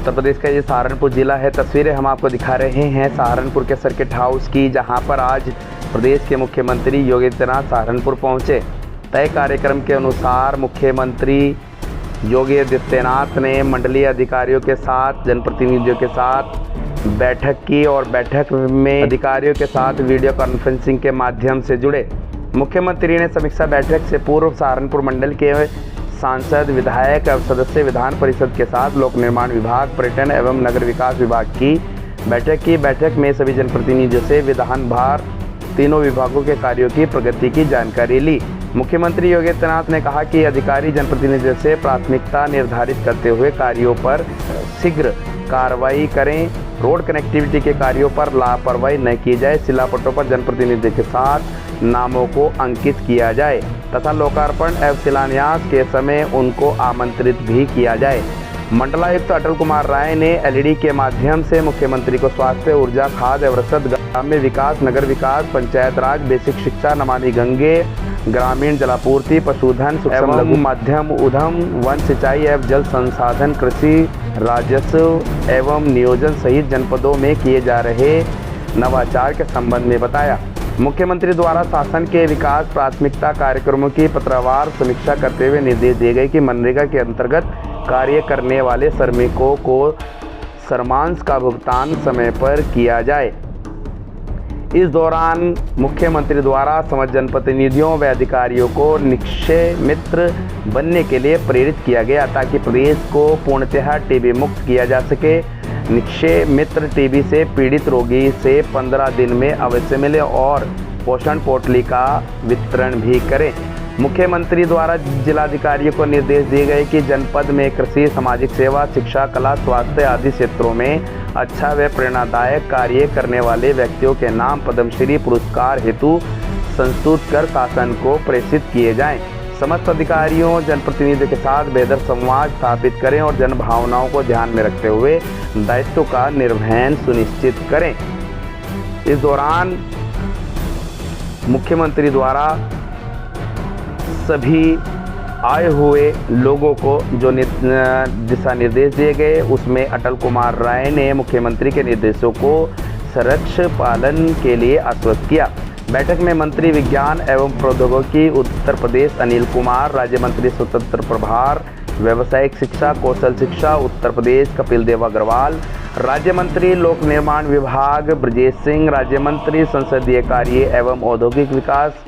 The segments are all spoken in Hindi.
उत्तर प्रदेश का ये सहारनपुर जिला है। तस्वीरें हम आपको दिखा रहे हैं सहारनपुर के सर्किट हाउस की, जहां पर आज प्रदेश के मुख्यमंत्री योगी आदित्यनाथ सहारनपुर पहुंचे। तय कार्यक्रम के अनुसार मुख्यमंत्री योगी आदित्यनाथ ने मंडलीय अधिकारियों के साथ, जनप्रतिनिधियों के साथ बैठक की और बैठक में अधिकारियों के साथ वीडियो कॉन्फ्रेंसिंग के माध्यम से जुड़े। मुख्यमंत्री ने समीक्षा बैठक से पूर्व सहारनपुर मंडल के सांसद, विधायक एवं सदस्य विधान परिषद के साथ लोक निर्माण विभाग, पर्यटन एवं नगर विकास विभाग की बैठक की। बैठक में सभी जनप्रतिनिधियों से विधान भार तीनों विभागों के कार्यों की प्रगति की जानकारी ली। मुख्यमंत्री योगी आदित्यनाथ ने कहा कि अधिकारी जनप्रतिनिधियों से प्राथमिकता निर्धारित करते हुए कार्यों पर शीघ्र कार्रवाई करें। रोड कनेक्टिविटी के कार्यों पर लापरवाही न की जाए। शिलापट्टों पर जनप्रतिनिधियों के साथ नामों को अंकित किया जाए तथा लोकार्पण एवं शिलान्यास के समय उनको आमंत्रित भी किया जाए। मंडलायुक्त अटल कुमार राय ने एलईडी के माध्यम से मुख्यमंत्री को स्वास्थ्य, ऊर्जा, खाद्य एवं रसद, ग्राम्य विकास, नगर विकास, पंचायत राज, बेसिक शिक्षा, नमामि गंगे, ग्रामीण जलापूर्ति, पशुधन, सूक्ष्म लघु मध्यम उद्यम, वन सिंचाई एवं जल संसाधन, कृषि, राजस्व एवं नियोजन सहित जनपदों में किए जा रहे नवाचार के संबंध में बताया। मुख्यमंत्री द्वारा शासन के विकास प्राथमिकता कार्यक्रमों की पत्रवार समीक्षा करते हुए निर्देश दिए गए कि मनरेगा के अंतर्गत कार्य करने वाले श्रमिकों को शर्मांश का भुगतान समय पर किया जाए। इस दौरान मुख्यमंत्री द्वारा समस्त जनप्रतिनिधियों व अधिकारियों को निक्षय मित्र बनने के लिए प्रेरित किया गया ताकि प्रदेश को पूर्णतः टीबी मुक्त किया जा सके। निक्षय मित्र टीबी से पीड़ित रोगी से 15 दिन में अवश्य मिले और पोषण पोटली का वितरण भी करें। मुख्यमंत्री द्वारा जिलाधिकारियों को निर्देश दिए गए कि जनपद में कृषि, सामाजिक सेवा, शिक्षा, कला, स्वास्थ्य आदि क्षेत्रों में अच्छा व प्रेरणादायक कार्य करने वाले व्यक्तियों के नाम पद्मश्री पुरस्कार हेतु संस्तुत कर शासन को प्रेषित किए जाएं। समस्त अधिकारियों, जनप्रतिनिधियों के साथ बेहतर संवाद स्थापित करें और जन भावनाओं को ध्यान में रखते हुए दायित्व का निर्वहन सुनिश्चित करें। इस दौरान मुख्यमंत्री द्वारा सभी आए हुए लोगों को जो दिशा निर्देश दिए गए, उसमें अटल कुमार राय ने मुख्यमंत्री के निर्देशों को सर्वश्रेष्ठ पालन के लिए आश्वस्त किया। बैठक में मंत्री विज्ञान एवं प्रौद्योगिकी उत्तर प्रदेश अनिल कुमार, राज्य मंत्री स्वतंत्र प्रभार व्यावसायिक शिक्षा, कौशल शिक्षा उत्तर प्रदेश कपिल देव अग्रवाल, राज्य मंत्री लोक निर्माण विभाग ब्रजेश सिंह, राज्य मंत्री संसदीय कार्य एवं औद्योगिक विकास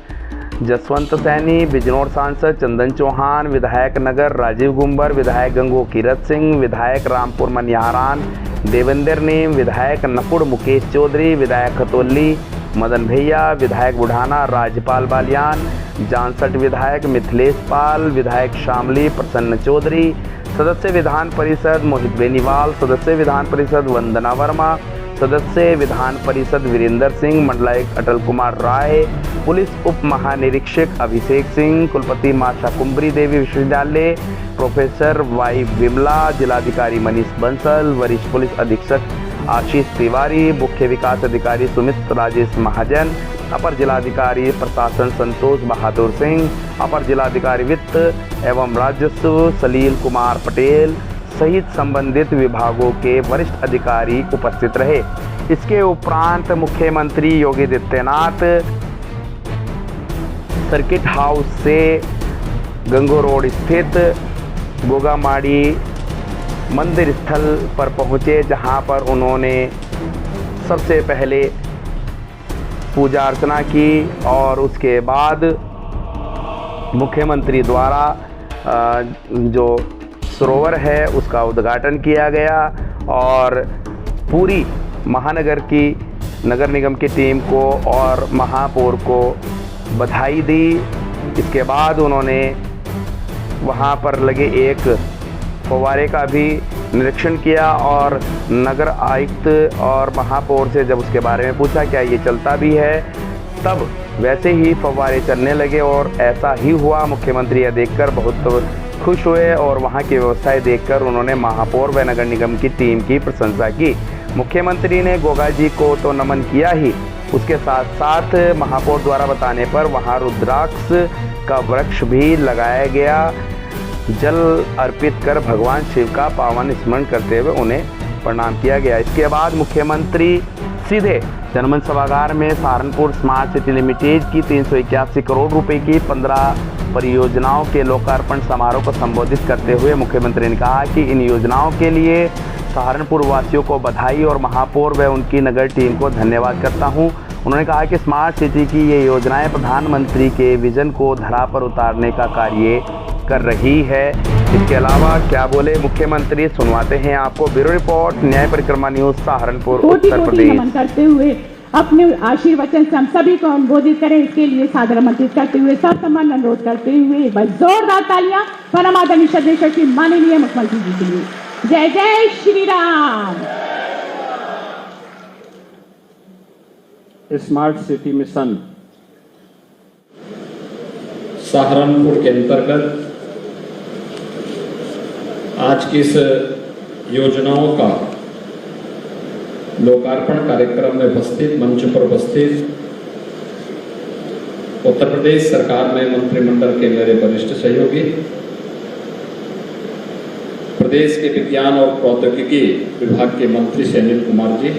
जसवंत सैनी, बिजनौर सांसद चंदन चौहान, विधायक नगर राजीव गुंबर, विधायक गंगो कीरत सिंह, विधायक रामपुर मनिहारान देवेंद्र नेम, विधायक नपुड़ मुकेश चौधरी, विधायक खतौली मदन भैया, विधायक बुढ़ाना राजपाल बालियान, जानसठ विधायक मिथिलेश पाल, विधायक शामली प्रसन्न चौधरी, सदस्य विधान परिषद मोहित बेनीवाल, सदस्य विधान परिषद वंदना वर्मा, सदस्य विधान परिषद वीरेंद्र सिंह, मंडलायुक्त अटल कुमार राय, पुलिस उप महानिरीक्षक अभिषेक सिंह, कुलपति मां शाकुंभरी देवी विश्वविद्यालय प्रोफेसर वाई विमला, जिलाधिकारी मनीष बंसल, वरिष्ठ पुलिस अधीक्षक आशीष तिवारी, मुख्य विकास अधिकारी सुमित राजेश महाजन, अपर जिलाधिकारी प्रशासन संतोष बहादुर सिंह, अपर जिलाधिकारी वित्त एवं राजस्व सलील कुमार पटेल सहित संबंधित विभागों के वरिष्ठ अधिकारी उपस्थित रहे। इसके उपरांत मुख्यमंत्री योगी आदित्यनाथ सर्किट हाउस से गंगो रोड स्थित गोगामाड़ी मंदिर स्थल पर पहुंचे, जहां पर उन्होंने सबसे पहले पूजा अर्चना की और उसके बाद मुख्यमंत्री द्वारा जो सरोवर है उसका उद्घाटन किया गया और पूरी महानगर की नगर निगम की टीम को और महापौर को बधाई दी। इसके बाद उन्होंने वहां पर लगे एक फव्वारे का भी निरीक्षण किया और नगर आयुक्त और महापौर से जब उसके बारे में पूछा क्या ये चलता भी है, तब वैसे ही फव्वारे चलने लगे और ऐसा ही हुआ। मुख्यमंत्री यह देखकर बहुत खुश हुए और वहां की व्यवस्थाएं देखकर उन्होंने महापौर व नगर निगम की टीम की प्रशंसा की। मुख्यमंत्री ने गोगा जी को तो नमन किया ही, उसके साथ साथ महापौर द्वारा बताने पर वहां रुद्राक्ष का वृक्ष भी लगाया गया। जल अर्पित कर भगवान शिव का पावन स्मरण करते हुए उन्हें प्रणाम किया गया। इसके बाद मुख्यमंत्री सीधे जनमंच सभागार में सहारनपुर स्मार्ट सिटी लिमिटेड की 381 करोड़ रुपए की 15 परियोजनाओं के लोकार्पण समारोह को संबोधित करते हुए मुख्यमंत्री ने कहा कि इन योजनाओं के लिए सहारनपुर वासियों को बधाई और महापौर व उनकी नगर टीम को धन्यवाद करता हूं। उन्होंने कहा कि स्मार्ट सिटी की ये योजनाएं प्रधानमंत्री के विजन को धरा पर उतारने का कार्य कर रही है। इसके अलावा क्या बोले मुख्यमंत्री, सुनवाते हैं आपको। ब्यूरो रिपोर्ट, न्याय परिक्रमा न्यूज, सहारनपुर, उत्तर प्रदेश। नमन करते हुए अपने आशीर्वचन से हम सभी को संबोधित करें, इसके लिए सादर आमंत्रित करते हुए सब सम्मान अनुरोध करते हुए बस जोरदार तालियां परम आदरणीय श्रद्धेय श्री माननीय मुख्यमंत्री जी के लिए। जय जय Shri Ram. Smart city mission Saharanpur के अंतर्गत आज की इस योजनाओं का लोकार्पण कार्यक्रम में उपस्थित, मंच पर उपस्थित उत्तर प्रदेश सरकार में मंत्रिमंडल के मेरे वरिष्ठ सहयोगी, प्रदेश के विज्ञान और प्रौद्योगिकी विभाग के मंत्री श्री अनिल कुमार जी,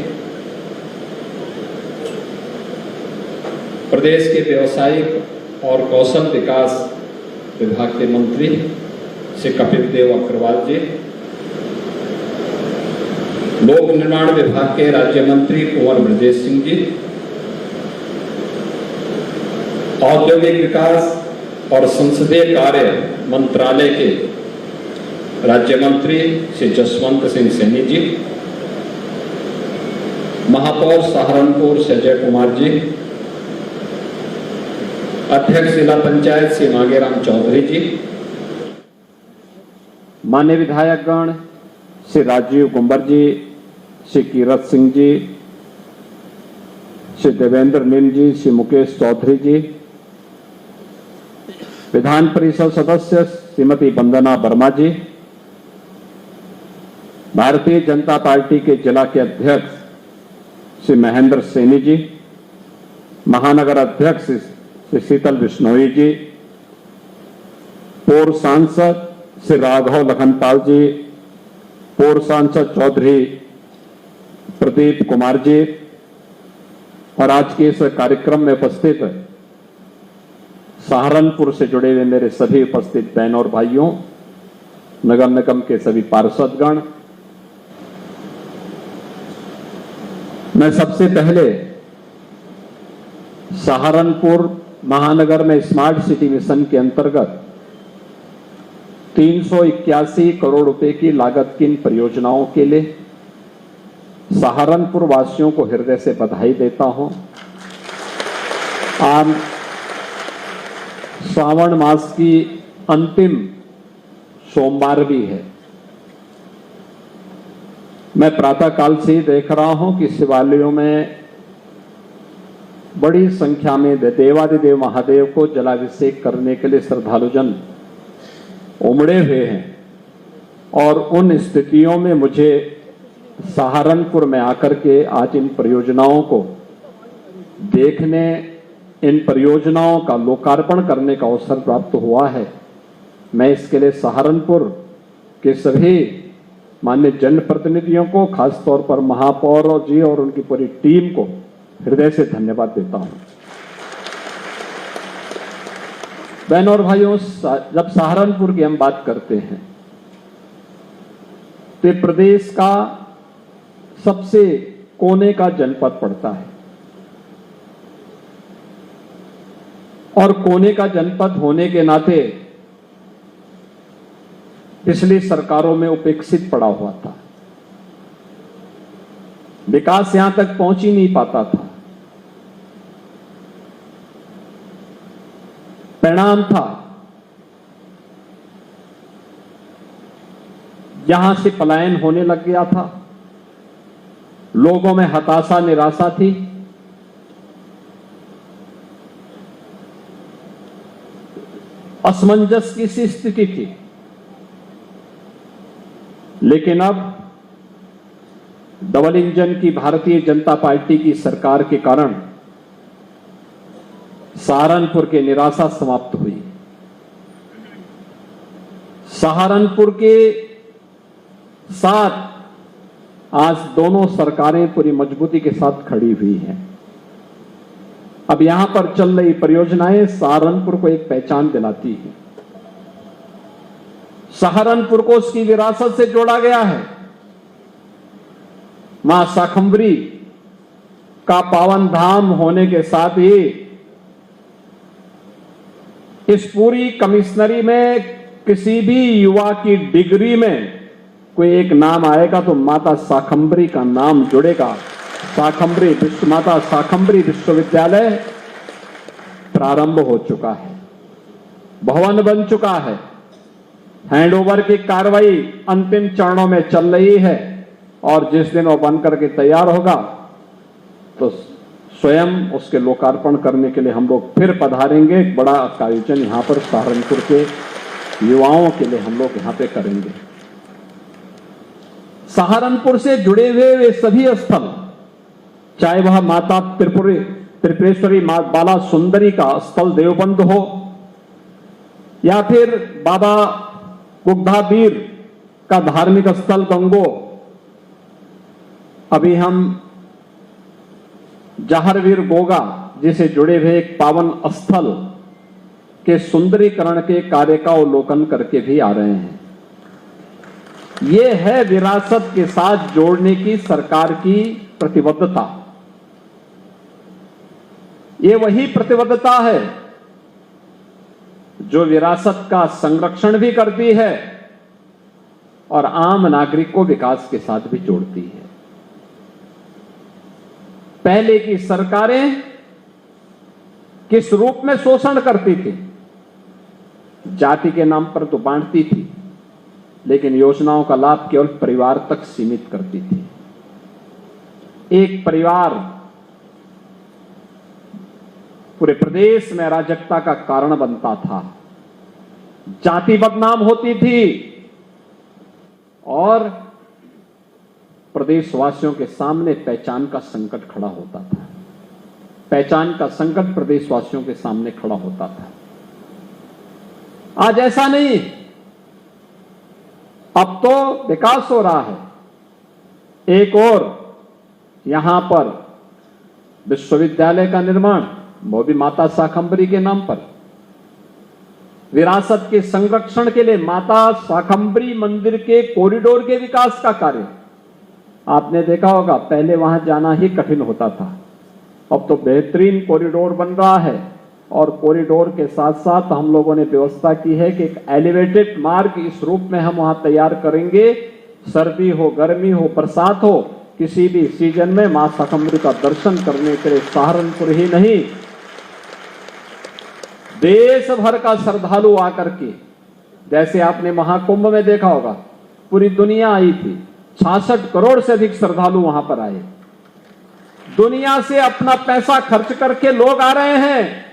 प्रदेश के व्यवसायिक और कौशल विकास विभाग के मंत्री श्री कपिल देव अग्रवाल जी, लोक निर्माण विभाग के राज्य मंत्री कुंवर ब्रजेश सिंह जी, औद्योगिक विकास और संसदीय कार्य मंत्रालय के राज्य मंत्री श्री जसवंत सिंह सैनी जी, महापौर सहारनपुर श्री अजय कुमार जी, अध्यक्ष जिला पंचायत श्री मांगेराम चौधरी जी, मान्य विधायकगण श्री राजीव कुंबर जी, श्री कीरत सिंह जी, श्री देवेंद्र नीम जी, श्री मुकेश चौधरी जी, विधान परिषद सदस्य श्रीमती वंदना वर्मा जी, भारतीय जनता पार्टी के जिला के अध्यक्ष श्री महेंद्र सैनी जी, महानगर अध्यक्ष श्री शीतल बिश्नोई जी, पूर्व सांसद श्री राघव लखनपाल जी, पूर्व सांसद चौधरी प्रदीप कुमार जी और आज के इस कार्यक्रम में उपस्थित सहारनपुर से जुड़े हुए मेरे सभी उपस्थित बहनों और भाइयों, नगर निगम के सभी पार्षदगण, मैं सबसे पहले सहारनपुर महानगर में स्मार्ट सिटी मिशन के अंतर्गत 381 करोड़ रुपए की लागत की इन परियोजनाओं के लिए सहारनपुर वासियों को हृदय से बधाई देता हूं। आज श्रावण मास की अंतिम सोमवार भी है। मैं प्रातःकाल से ही देख रहा हूं कि शिवालयों में बड़ी संख्या में देवादिदेव महादेव को जलाभिषेक करने के लिए श्रद्धालुजन उमड़े हुए हैं और उन स्थितियों में मुझे सहारनपुर में आकर के आज इन परियोजनाओं को देखने, इन परियोजनाओं का लोकार्पण करने का अवसर प्राप्त हुआ है। मैं इसके लिए सहारनपुर के सभी माननीय जनप्रतिनिधियों को, खासतौर पर महापौर जी और उनकी पूरी टीम को हृदय से धन्यवाद देता हूं। बहनों और भाइयों, जब सहारनपुर की हम बात करते हैं तो प्रदेश का सबसे कोने का जनपद पड़ता है और कोने का जनपद होने के नाते पिछली सरकारों में उपेक्षित पड़ा हुआ था। विकास यहां तक पहुंच ही नहीं पाता था। परिणाम था यहां से पलायन होने लग गया था, लोगों में हताशा, निराशा थी। असमंजस की सी स्थिति थी। लेकिन अब डबल इंजन की भारतीय जनता पार्टी की सरकार के कारण सहारनपुर की निराशा समाप्त हुई। सहारनपुर के साथ आज दोनों सरकारें पूरी मजबूती के साथ खड़ी हुई हैं। अब यहां पर चल रही परियोजनाएं सहारनपुर को एक पहचान दिलाती है। सहारनपुर को उसकी विरासत से जोड़ा गया है। मां शाकंभरी का पावन धाम होने के साथ ही इस पूरी कमिश्नरी में किसी भी युवा की डिग्री में कोई एक नाम आएगा तो माता शाकंभरी का नाम जुड़ेगा। माता शाकंभरी विश्वविद्यालय प्रारंभ हो चुका है, भवन बन चुका है, हैंडओवर की कार्रवाई अंतिम चरणों में चल रही है और जिस दिन वो बन करके तैयार होगा तो स्वयं उसके लोकार्पण करने के लिए हम लोग फिर पधारेंगे। एक बड़ा आयोजन यहां पर सहारनपुर के युवाओं के लिए हम लोग यहां पे करेंगे। सहारनपुर से जुड़े हुए वे सभी स्थल, चाहे वह माता त्रिपुरेश्वरी बाला सुंदरी का स्थल देवबंद हो या फिर बाबा गुग्धावीर का धार्मिक स्थल गंगो, अभी हम जहरवीर गोगा जिसे जुड़े हुए एक पावन स्थल के सुंदरीकरण के कार्य का अवलोकन करके भी आ रहे हैं। यह है विरासत के साथ जोड़ने की सरकार की प्रतिबद्धता। ये वही प्रतिबद्धता है जो विरासत का संरक्षण भी करती है और आम नागरिक को विकास के साथ भी जोड़ती है। पहले की सरकारें किस रूप में शोषण करती थी? जाति के नाम पर तो बांटती थी, लेकिन योजनाओं का लाभ केवल परिवार तक सीमित करती थी। एक परिवार पूरे प्रदेश में अराजकता का कारण बनता था, जाति बदनाम होती थी और प्रदेशवासियों के सामने पहचान का संकट खड़ा होता था। पहचान का संकट प्रदेशवासियों के सामने खड़ा होता था। आज ऐसा नहीं, अब तो विकास हो रहा है। एक और यहां पर विश्वविद्यालय का निर्माण, वो भी माता शाकंभरी के नाम पर। विरासत के संरक्षण के लिए माता शाकंभरी मंदिर के कॉरिडोर के विकास का कार्य आपने देखा होगा, पहले वहां जाना ही कठिन होता था। अब तो बेहतरीन कॉरिडोर बन रहा है और कॉरिडोर के साथ साथ हम लोगों ने व्यवस्था की है कि एक एलिवेटेड मार्ग इस रूप में हम वहां तैयार करेंगे। सर्दी हो, गर्मी हो, बरसात हो, किसी भी सीजन में मां शाकंभरी का दर्शन करने के लिए सहारनपुर ही नहीं, देश भर का श्रद्धालु आकर के, जैसे आपने महाकुंभ में देखा होगा, पूरी दुनिया आई थी, 66 करोड़ से अधिक श्रद्धालु वहां पर आए। दुनिया से अपना पैसा खर्च करके लोग आ रहे हैं,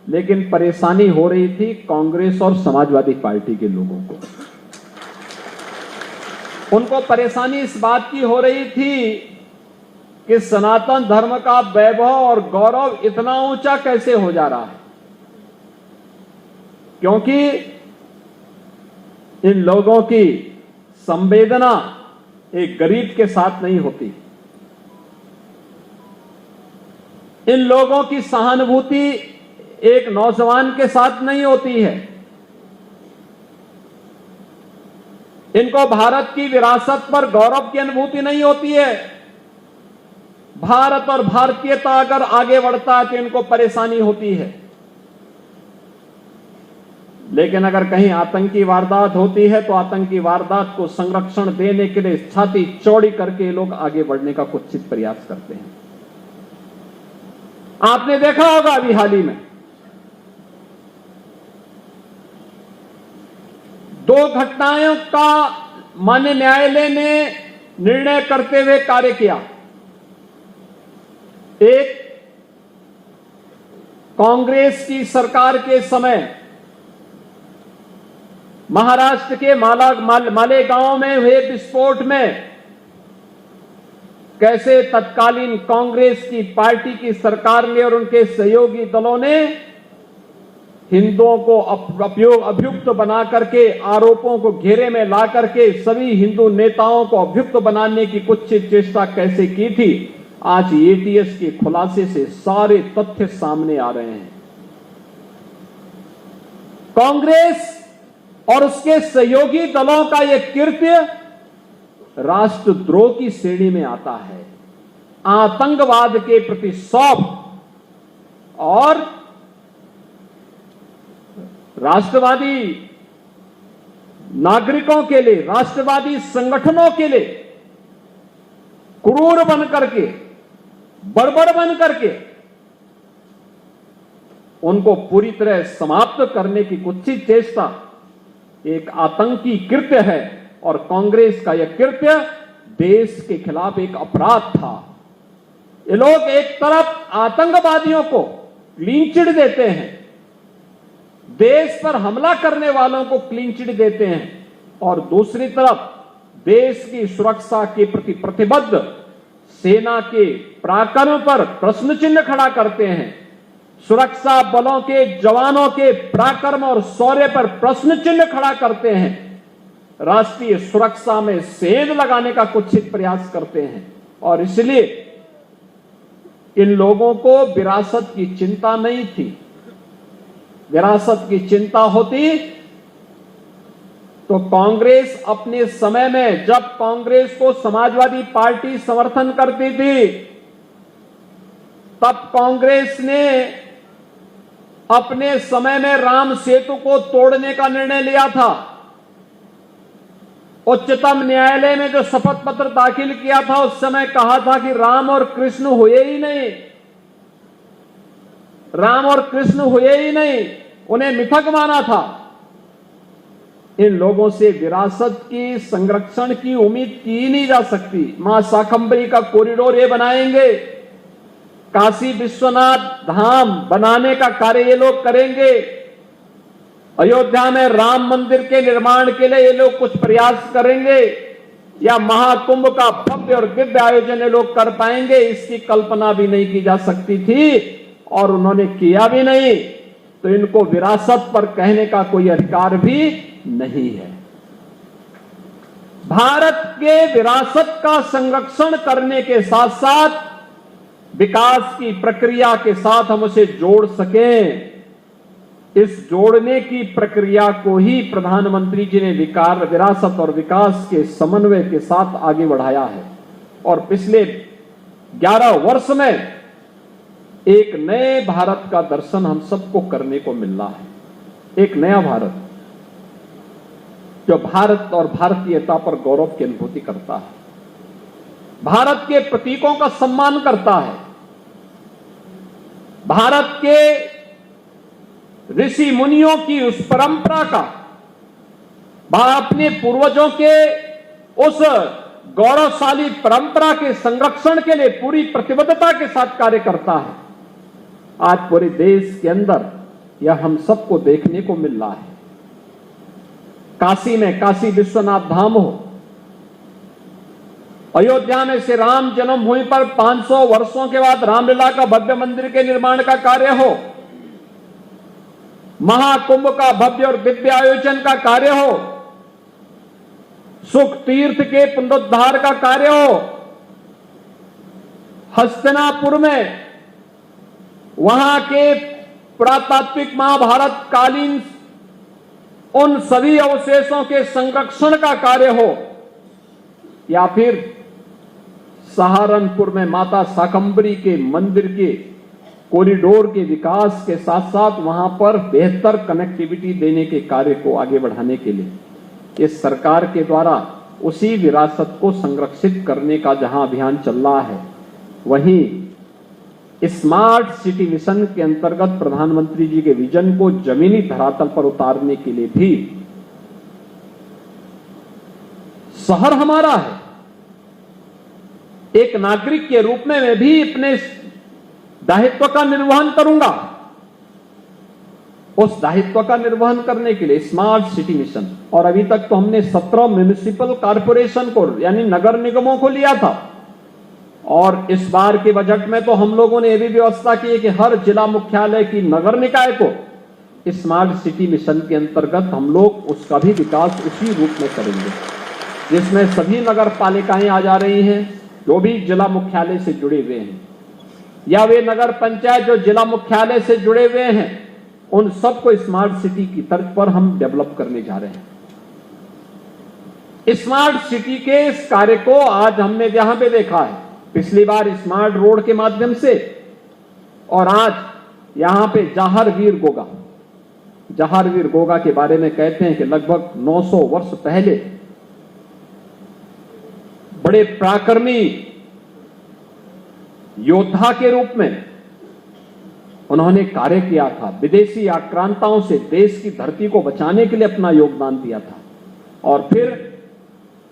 लेकिन परेशानी हो रही थी कांग्रेस और समाजवादी पार्टी के लोगों को। उनको परेशानी इस बात की हो रही थी कि सनातन धर्म का वैभव और गौरव इतना ऊंचा कैसे हो जा रहा है, क्योंकि इन लोगों की संवेदना एक गरीब के साथ नहीं होती। इन लोगों की सहानुभूति एक नौजवान के साथ नहीं होती है। इनको भारत की विरासत पर गौरव की अनुभूति नहीं होती है। भारत और भारतीयता अगर आगे बढ़ता है तो इनको परेशानी होती है। लेकिन अगर कहीं आतंकी वारदात होती है तो आतंकी वारदात को संरक्षण देने के लिए छाती चौड़ी करके लोग आगे बढ़ने का कुत्सित प्रयास करते हैं। आपने देखा होगा अभी हाल ही में 2 घटनाओं का माननीय न्यायालय ने निर्णय करते हुए कार्य किया। एक, कांग्रेस की सरकार के समय महाराष्ट्र के मालेगांव में हुए विस्फोट में कैसे तत्कालीन कांग्रेस की पार्टी की सरकार ने और उनके सहयोगी दलों ने हिंदुओं को अभियुक्त बना करके, आरोपों को घेरे में ला करके सभी हिंदू नेताओं को अभियुक्त बनाने की कुछ चेष्टा कैसे की थी, आज एटीएस के खुलासे से सारे तथ्य सामने आ रहे हैं। कांग्रेस और उसके सहयोगी दलों का यह कृत्य राष्ट्रद्रोह की श्रेणी में आता है, आतंकवाद के प्रति सौंप और राष्ट्रवादी नागरिकों के लिए, राष्ट्रवादी संगठनों के लिए क्रूर बन करके, बर्बर बन करके उनको पूरी तरह समाप्त करने की कुत्सित चेष्टा एक आतंकी कृत्य है। और कांग्रेस का यह कृत्य देश के खिलाफ एक अपराध था। ये लोग एक तरफ आतंकवादियों को क्लीन चिट देते हैं, देश पर हमला करने वालों को क्लीन चिट देते हैं, और दूसरी तरफ देश की सुरक्षा के प्रति प्रतिबद्ध सेना के पराक्रम पर प्रश्न चिन्ह खड़ा करते हैं। सुरक्षा बलों के जवानों के पराक्रम और शौर्य पर प्रश्न चिन्ह खड़ा करते हैं। राष्ट्रीय सुरक्षा में सेंध लगाने का कुत्सित प्रयास करते हैं। और इसलिए इन लोगों को विरासत की चिंता नहीं थी। विरासत की चिंता होती तो कांग्रेस अपने समय में, जब कांग्रेस को समाजवादी पार्टी समर्थन करती थी, तब कांग्रेस ने अपने समय में राम सेतु को तोड़ने का निर्णय लिया था। उच्चतम न्यायालय में जो शपथ पत्र दाखिल किया था, उस समय कहा था कि राम और कृष्ण हुए ही नहीं, राम और कृष्ण हुए ही नहीं, उन्हें मिथक माना था। इन लोगों से विरासत की संरक्षण की उम्मीद की नहीं जा सकती। मां शाकंभरी का कॉरिडोर ये बनाएंगे, काशी विश्वनाथ धाम बनाने का कार्य ये लोग करेंगे, अयोध्या में राम मंदिर के निर्माण के लिए ये लोग कुछ प्रयास करेंगे, या महाकुंभ का भव्य और दिव्य आयोजन ये लोग कर पाएंगे, इसकी कल्पना भी नहीं की जा सकती थी और उन्होंने किया भी नहीं। तो इनको विरासत पर कहने का कोई अधिकार भी नहीं है। भारत के विरासत का संरक्षण करने के साथ साथ विकास की प्रक्रिया के साथ हम उसे जोड़ सकें, इस जोड़ने की प्रक्रिया को ही प्रधानमंत्री जी ने विरासत और विकास के समन्वय के साथ आगे बढ़ाया है। और पिछले 11 वर्ष में एक नए भारत का दर्शन हम सबको करने को मिल रहा है। एक नया भारत जो भारत और भारतीयता पर गौरव की अनुभूति करता है, भारत के प्रतीकों का सम्मान करता है, भारत के ऋषि मुनियों की उस परंपरा का, अपने पूर्वजों के उस गौरवशाली परंपरा के संरक्षण के लिए पूरी प्रतिबद्धता के साथ कार्य करता है। आज पूरे देश के अंदर यह हम सबको देखने को मिल रहा है। काशी में काशी विश्वनाथ धाम हो, अयोध्या में श्री राम जन्मभूमि पर 500 वर्षों के बाद रामलीला का भव्य मंदिर के निर्माण का कार्य हो, महाकुंभ का भव्य और दिव्य आयोजन का कार्य हो, सुख तीर्थ के पुनरुद्धार का कार्य हो, हस्तिनापुर में वहां के पुरातात्विक महाभारत कालीन उन सभी अवशेषों के संरक्षण का कार्य हो, या फिर सहारनपुर में माता शाकंभरी के मंदिर के कॉरिडोर के विकास के साथ साथ वहां पर बेहतर कनेक्टिविटी देने के कार्य को आगे बढ़ाने के लिए इस सरकार के द्वारा उसी विरासत को संरक्षित करने का जहां अभियान चल रहा है, वहीं स्मार्ट सिटी मिशन के अंतर्गत प्रधानमंत्री जी के विजन को जमीनी धरातल पर उतारने के लिए भी शहर हमारा है। एक नागरिक के रूप में मैं भी अपने दायित्व का निर्वहन करूंगा। उस दायित्व का निर्वहन करने के लिए स्मार्ट सिटी मिशन, और अभी तक तो हमने 17 म्युनिसिपल कॉर्पोरेशन को यानी नगर निगमों को लिया था, और इस बार के बजट में तो हम लोगों ने यह भी व्यवस्था की है कि हर जिला मुख्यालय की नगर निकाय को स्मार्ट सिटी मिशन के अंतर्गत हम लोग उसका भी विकास उसी रूप में करेंगे, जिसमें सभी नगर पालिकाएं आ जा रही हैं जो भी जिला मुख्यालय से जुड़े हुए हैं, या वे नगर पंचायत जो जिला मुख्यालय से जुड़े हुए हैं, उन सबको स्मार्ट सिटी की तर्ज पर हम डेवलप करने जा रहे हैं। स्मार्ट सिटी के इस कार्य को आज हमने यहां पे देखा है, पिछली बार स्मार्ट रोड के माध्यम से, और आज यहां पे जहारवीर गोगा के बारे में कहते हैं कि लगभग 900 वर्ष पहले बड़े पराक्रमी योद्धा के रूप में उन्होंने कार्य किया था, विदेशी आक्रांताओं से देश की धरती को बचाने के लिए अपना योगदान दिया था, और फिर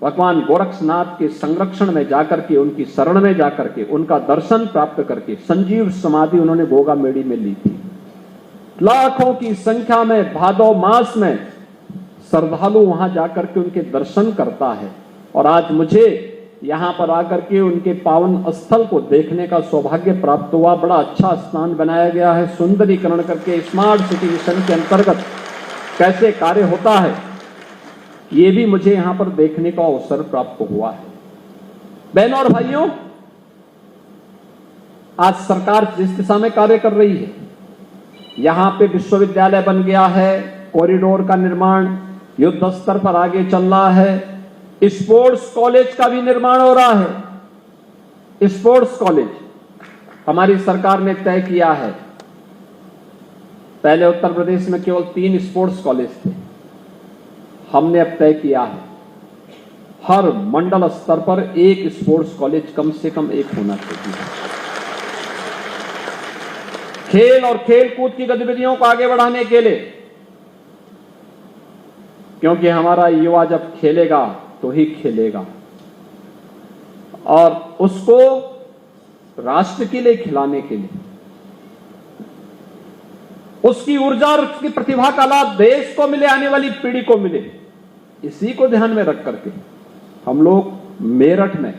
भगवान गोरक्षनाथ के संरक्षण में जाकर के, उनकी शरण में जाकर के, उनका दर्शन प्राप्त करके संजीव समाधि उन्होंने गोगा मेड़ी में ली थी। लाखों की संख्या में भादो मास में श्रद्धालु वहां जाकर के उनके दर्शन करता है, और आज मुझे यहां पर आकर के उनके पावन स्थल को देखने का सौभाग्य प्राप्त हुआ। बड़ा अच्छा स्थान बनाया गया है, सुंदरीकरण करके स्मार्ट सिटी मिशन के अंतर्गत कैसे कार्य होता है, ये भी मुझे यहां पर देखने का अवसर प्राप्त हुआ है। बहनों और भाइयों, आज सरकार जिस दिशा में कार्य कर रही है, यहां पे विश्वविद्यालय बन गया है, कॉरिडोर का निर्माण युद्ध स्तर पर आगे चल रहा है, स्पोर्ट्स कॉलेज का भी निर्माण हो रहा है। स्पोर्ट्स कॉलेज हमारी सरकार ने तय किया है, पहले उत्तर प्रदेश में केवल 3 स्पोर्ट्स कॉलेज थे, हमने अब तय किया है हर मंडल स्तर पर 1 स्पोर्ट्स कॉलेज कम से कम 1 होना चाहिए। खेल और खेल कूद की गतिविधियों को आगे बढ़ाने के लिए, क्योंकि हमारा युवा जब खेलेगा तो ही खेलेगा, और उसको राष्ट्र के लिए खिलाने के लिए उसकी ऊर्जा और उसकी प्रतिभा का लाभ देश को मिले, आने वाली पीढ़ी को मिले, इसी को ध्यान में रख करके हम लोग मेरठ में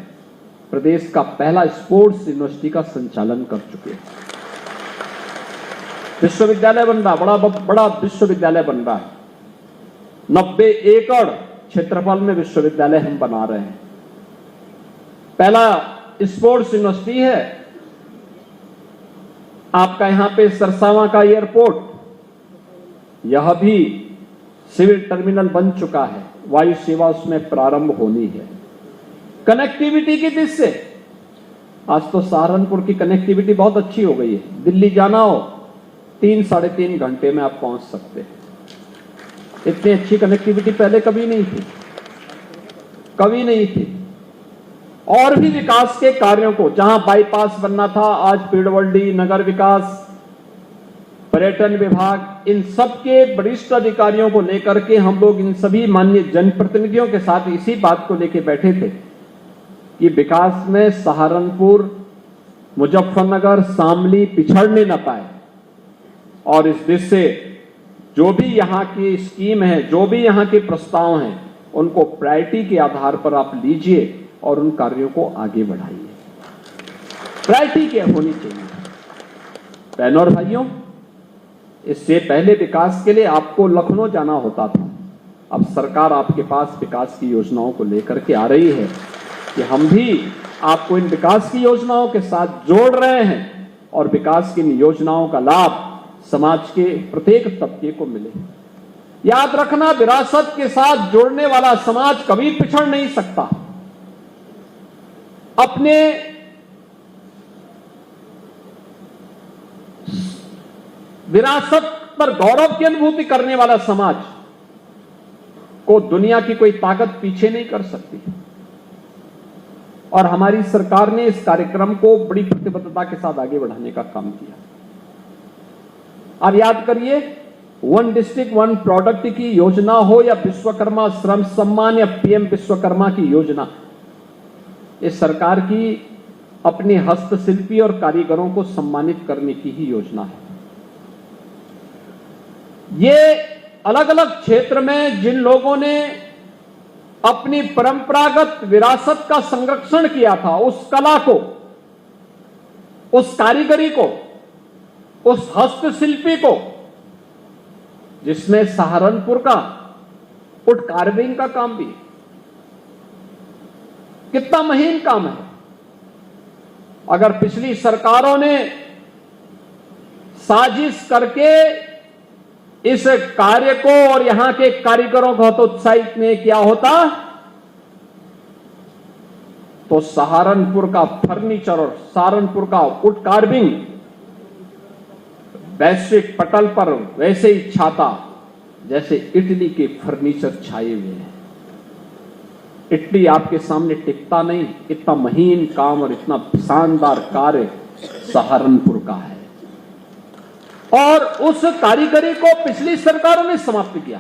प्रदेश का पहला स्पोर्ट्स यूनिवर्सिटी का संचालन कर चुके हैं। विश्वविद्यालय बन रहा, बड़ा विश्वविद्यालय बन रहा है। 90 एकड़ क्षेत्रफल में विश्वविद्यालय हम बना रहे हैं। पहला स्पोर्ट्स यूनिवर्सिटी है। आपका यहां पे सरसावा का एयरपोर्ट, यह भी सिविल टर्मिनल बन चुका है, वायु सेवा उसमें प्रारंभ होनी है। कनेक्टिविटी की दृष्टि से आज तो सहारनपुर की कनेक्टिविटी बहुत अच्छी हो गई है। दिल्ली जाना हो 3-3.5 घंटे में आप पहुंच सकते हैं। इतनी अच्छी कनेक्टिविटी पहले कभी नहीं थी। और भी विकास के कार्यों को, जहां बाईपास बनना था, आज पीडब्ल्यूडी, नगर विकास, पर्यटन विभाग, इन सब के वरिष्ठ अधिकारियों को लेकर के हम लोग इन सभी माननीय जनप्रतिनिधियों के साथ इसी बात को लेकर बैठे थे कि विकास में सहारनपुर, मुजफ्फरनगर, शामली पिछड़ने न पाए, और इस दृष्टि से जो भी यहाँ की स्कीम है, जो भी यहाँ के प्रस्ताव हैं, उनको प्रायोरिटी के आधार पर आप लीजिए और उन कार्यों को आगे बढ़ाइए। प्रायोरिटी क्या होनी चाहिए? बहनों और भाइयों, इससे पहले विकास के लिए आपको लखनऊ जाना होता था। अब सरकार आपके पास विकास की योजनाओं को लेकर के आ रही है कि हम भी आपको इन विकास की योजनाओं के साथ जोड़ रहे हैं, और विकास की इन योजनाओं का लाभ समाज के प्रत्येक तबके को मिले। याद रखना, विरासत के साथ जोड़ने वाला समाज कभी पिछड़ नहीं सकता। अपने विरासत पर गौरव की अनुभूति करने वाला समाज को दुनिया की कोई ताकत पीछे नहीं कर सकती। और हमारी सरकार ने इस कार्यक्रम को बड़ी प्रतिबद्धता के साथ आगे बढ़ाने का काम किया। अब याद करिए, 1 डिस्ट्रिक्ट 1 प्रोडक्ट की योजना हो, या विश्वकर्मा श्रम सम्मान, या पीएम विश्वकर्मा की योजना, इस सरकार की अपने हस्तशिल्पी और कारीगरों को सम्मानित करने की ही योजना है। ये अलग अलग क्षेत्र में जिन लोगों ने अपनी परंपरागत विरासत का संरक्षण किया था, उस कला को, उस कारीगरी को, उस हस्तशिल्पी को जिसमें सहारनपुर का वुड कार्विंग का काम भी, कितना महीन काम है। अगर पिछली सरकारों ने साजिश करके इस कार्य को और यहां के कारीगरों को हतोत्साहित नहीं किया होता तो सहारनपुर का फर्नीचर और सहारनपुर का वुड कार्विंग वैश्विक पटल पर वैसे ही छाता जैसे इटली के फर्नीचर छाए हुए हैं। इटली आपके सामने टिकता नहीं, इतना महीन काम और इतना शानदार कार्य सहारनपुर का है। और उस कारीगरी को पिछली सरकारों ने समाप्त किया।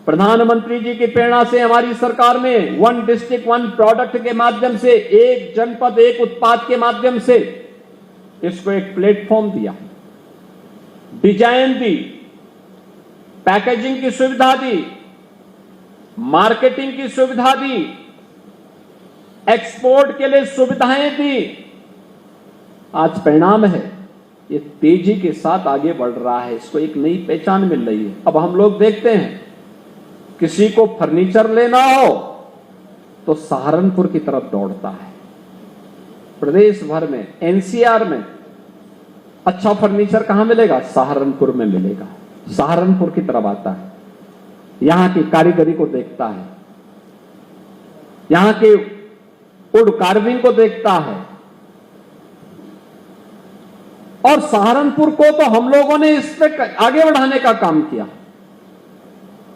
प्रधानमंत्री जी की प्रेरणा से हमारी सरकार ने वन डिस्ट्रिक्ट वन प्रोडक्ट के माध्यम से, एक जनपद एक उत्पाद के माध्यम से इसको एक प्लेटफॉर्म दिया, डिजाइन दी, पैकेजिंग की सुविधा दी, मार्केटिंग की सुविधा दी, एक्सपोर्ट के लिए सुविधाएं दी। आज परिणाम है ये तेजी के साथ आगे बढ़ रहा है, इसको एक नई पहचान मिल रही है। अब हम लोग देखते हैं किसी को फर्नीचर लेना हो तो सहारनपुर की तरफ दौड़ता है। प्रदेश भर में, एनसीआर में अच्छा फर्नीचर कहां मिलेगा? सहारनपुर में मिलेगा। सहारनपुर की तरफ आता है, यहां की कारीगरी को देखता है, यहां के वुड कार्विंग को देखता है। और सहारनपुर को तो हम लोगों ने इस पे आगे बढ़ाने का काम किया,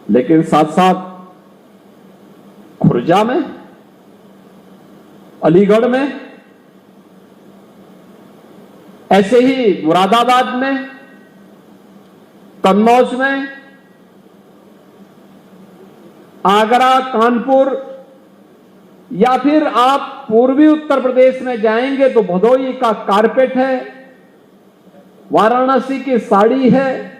लेकिन साथ साथ खुर्जा में, अलीगढ़ में, ऐसे ही मुरादाबाद में, कन्नौज में, आगरा, कानपुर, या फिर आप पूर्वी उत्तर प्रदेश में जाएंगे तो भदोही का कारपेट है, वाराणसी की साड़ी है,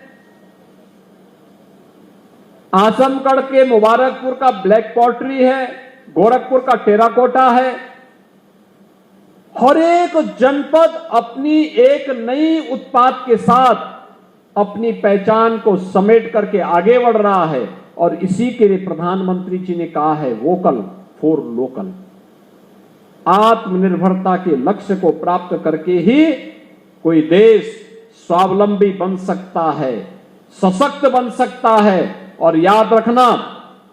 आजमगढ़ के मुबारकपुर का ब्लैक पॉटरी है, गोरखपुर का टेराकोटा है। हर एक जनपद अपनी एक नई उत्पाद के साथ अपनी पहचान को समेट करके आगे बढ़ रहा है। और इसी के लिए प्रधानमंत्री जी ने कहा है वोकल फॉर लोकल। आत्मनिर्भरता के लक्ष्य को प्राप्त करके ही कोई देश स्वावलंबी बन सकता है, सशक्त बन सकता है। और याद रखना,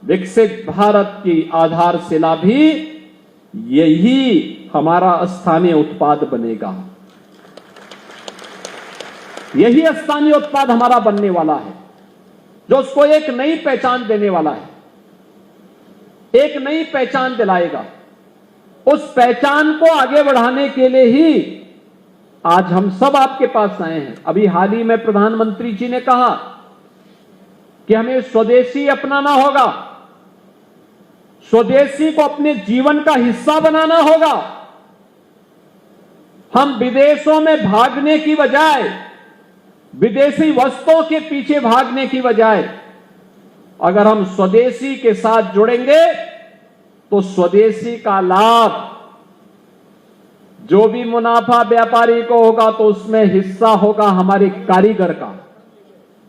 विकसित भारत की आधारशिला भी यही हमारा स्थानीय उत्पाद बनेगा। यही स्थानीय उत्पाद हमारा बनने वाला है, जो उसको एक नई पहचान देने वाला है, एक नई पहचान दिलाएगा। उस पहचान को आगे बढ़ाने के लिए ही आज हम सब आपके पास आए हैं। अभी हाल ही में प्रधानमंत्री जी ने कहा कि हमें स्वदेशी अपनाना होगा, स्वदेशी को अपने जीवन का हिस्सा बनाना होगा। हम विदेशों में भागने की बजाय, विदेशी वस्तुओं के पीछे भागने की बजाय अगर हम स्वदेशी के साथ जुड़ेंगे तो स्वदेशी का लाभ, जो भी मुनाफा व्यापारी को होगा तो उसमें हिस्सा होगा हमारे कारीगर का,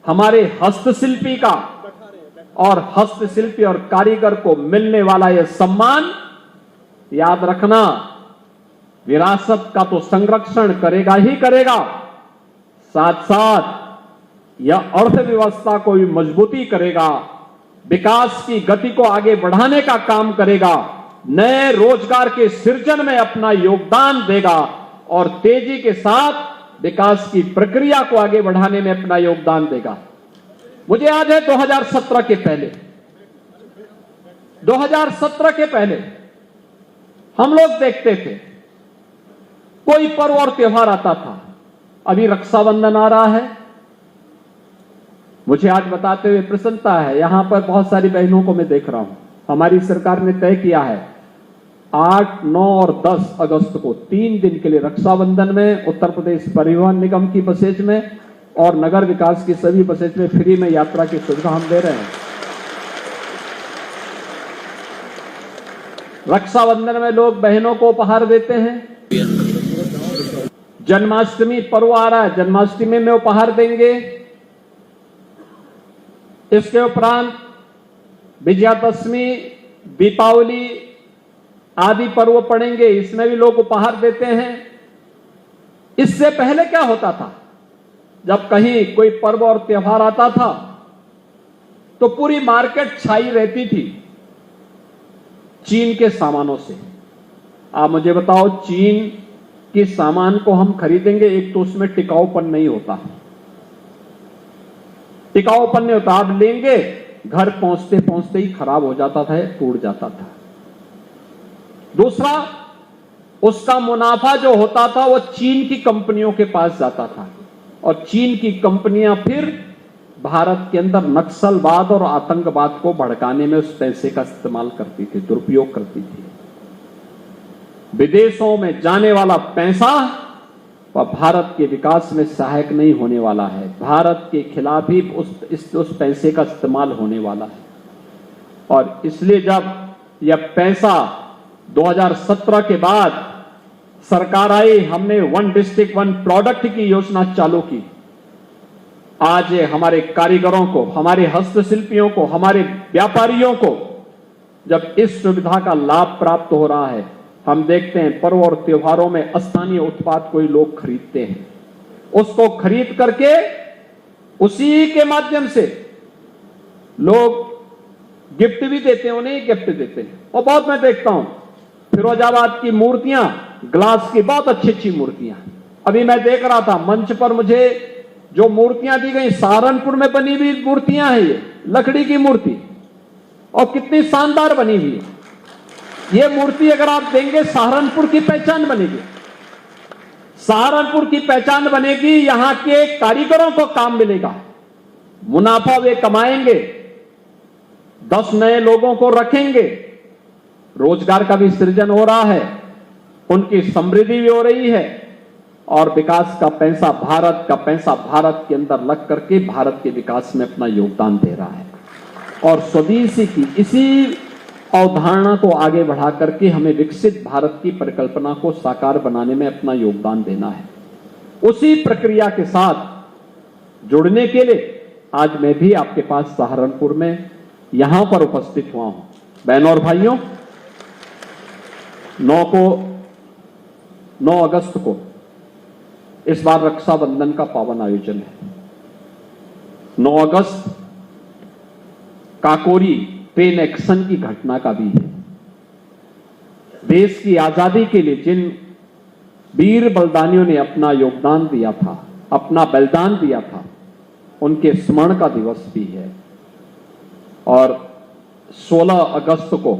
हमारे हस्तशिल्पी का। और हस्तशिल्पी और कारीगर को मिलने वाला यह सम्मान, याद रखना, विरासत का तो संरक्षण करेगा ही करेगा, साथ साथ यह अर्थव्यवस्था को भी मजबूती करेगा, विकास की गति को आगे बढ़ाने का काम करेगा, नए रोजगार के सृजन में अपना योगदान देगा और तेजी के साथ विकास की प्रक्रिया को आगे बढ़ाने में अपना योगदान देगा। मुझे याद है 2017 के पहले हम लोग देखते थे, कोई पर्व और त्योहार आता था। अभी रक्षाबंधन आ रहा है, मुझे आज बताते हुए प्रसन्नता है, यहां पर बहुत सारी बहनों को मैं देख रहा हूं। हमारी सरकार ने तय किया है 8, 9 और 10 अगस्त को 3 दिन के लिए रक्षाबंधन में उत्तर प्रदेश परिवहन निगम की बसेज में और नगर विकास की सभी बसेज में फ्री में यात्रा की सुविधा हम दे रहे हैं। रक्षाबंधन में लोग बहनों को उपहार देते हैं। जन्माष्टमी पर्व आ रहा है, जन्माष्टमी में उपहार देंगे। इसके उपरांत विजयादशमी, दीपावली आदि पर्व पड़ेंगे, इसमें भी लोग उपहार देते हैं। इससे पहले क्या होता था, जब कहीं कोई पर्व और त्योहार आता था तो पूरी मार्केट छाई रहती थी चीन के सामानों से। आप मुझे बताओ, चीन के सामान को हम खरीदेंगे, एक तो उसमें टिकाऊपन नहीं होता, टिकाऊपन नहीं होता। आप लेंगे, घर पहुंचते पहुंचते ही खराब हो जाता था, टूट जाता था। दूसरा, उसका मुनाफा जो होता था वो चीन की कंपनियों के पास जाता था और चीन की कंपनियां फिर भारत के अंदर नक्सलवाद और आतंकवाद को भड़काने में उस पैसे का इस्तेमाल करती थी, दुरुपयोग करती थी। विदेशों में जाने वाला पैसा वह भारत के विकास में सहायक नहीं होने वाला है, भारत के खिलाफ ही उस पैसे का इस्तेमाल होने वाला है। और इसलिए जब यह पैसा 2017 के बाद सरकार आई, हमने वन डिस्ट्रिक्ट वन प्रोडक्ट की योजना चालू की। आज हमारे कारीगरों को, हमारे हस्तशिल्पियों को, हमारे व्यापारियों को जब इस सुविधा का लाभ प्राप्त हो रहा है, हम देखते हैं पर्व और त्योहारों में स्थानीय उत्पाद कोई लोग खरीदते हैं, उसको खरीद करके उसी के माध्यम से लोग गिफ्ट भी देते हैं, उन्हें गिफ्ट देते हैं। और बहुत मैं देखता हूं फिरोजाबाद की मूर्तियां, ग्लास की बहुत अच्छी अच्छी मूर्तियां। अभी मैं देख रहा था मंच पर, मुझे जो मूर्तियां दी गई सहारनपुर में बनी हुई मूर्तियां हैं, ये लकड़ी की मूर्ति, और कितनी शानदार बनी हुई है। ये मूर्ति अगर आप देंगे, सहारनपुर की पहचान बनेगी, सहारनपुर की पहचान बनेगी, यहां के कारीगरों को काम मिलेगा, मुनाफा वे कमाएंगे, 10 नए लोगों को रखेंगे, रोजगार का भी सृजन हो रहा है, उनकी समृद्धि भी हो रही है और विकास का पैसा, भारत का पैसा भारत के अंदर लग करके भारत के विकास में अपना योगदान दे रहा है। और स्वदेशी की इसी अवधारणा को आगे बढ़ा करके हमें विकसित भारत की परिकल्पना को साकार बनाने में अपना योगदान देना है। उसी प्रक्रिया के साथ जुड़ने के लिए आज मैं भी आपके पास सहारनपुर में यहां पर उपस्थित हुआ हूं। बहनों और भाइयों, 9 अगस्त को इस बार रक्षाबंधन का पावन आयोजन है। 9 अगस्त काकोरी ट्रेन एक्शन की घटना का भी है। देश की आजादी के लिए जिन वीर बलिदानियों ने अपना योगदान दिया था, अपना बलिदान दिया था, उनके स्मरण का दिवस भी है। और 16 अगस्त को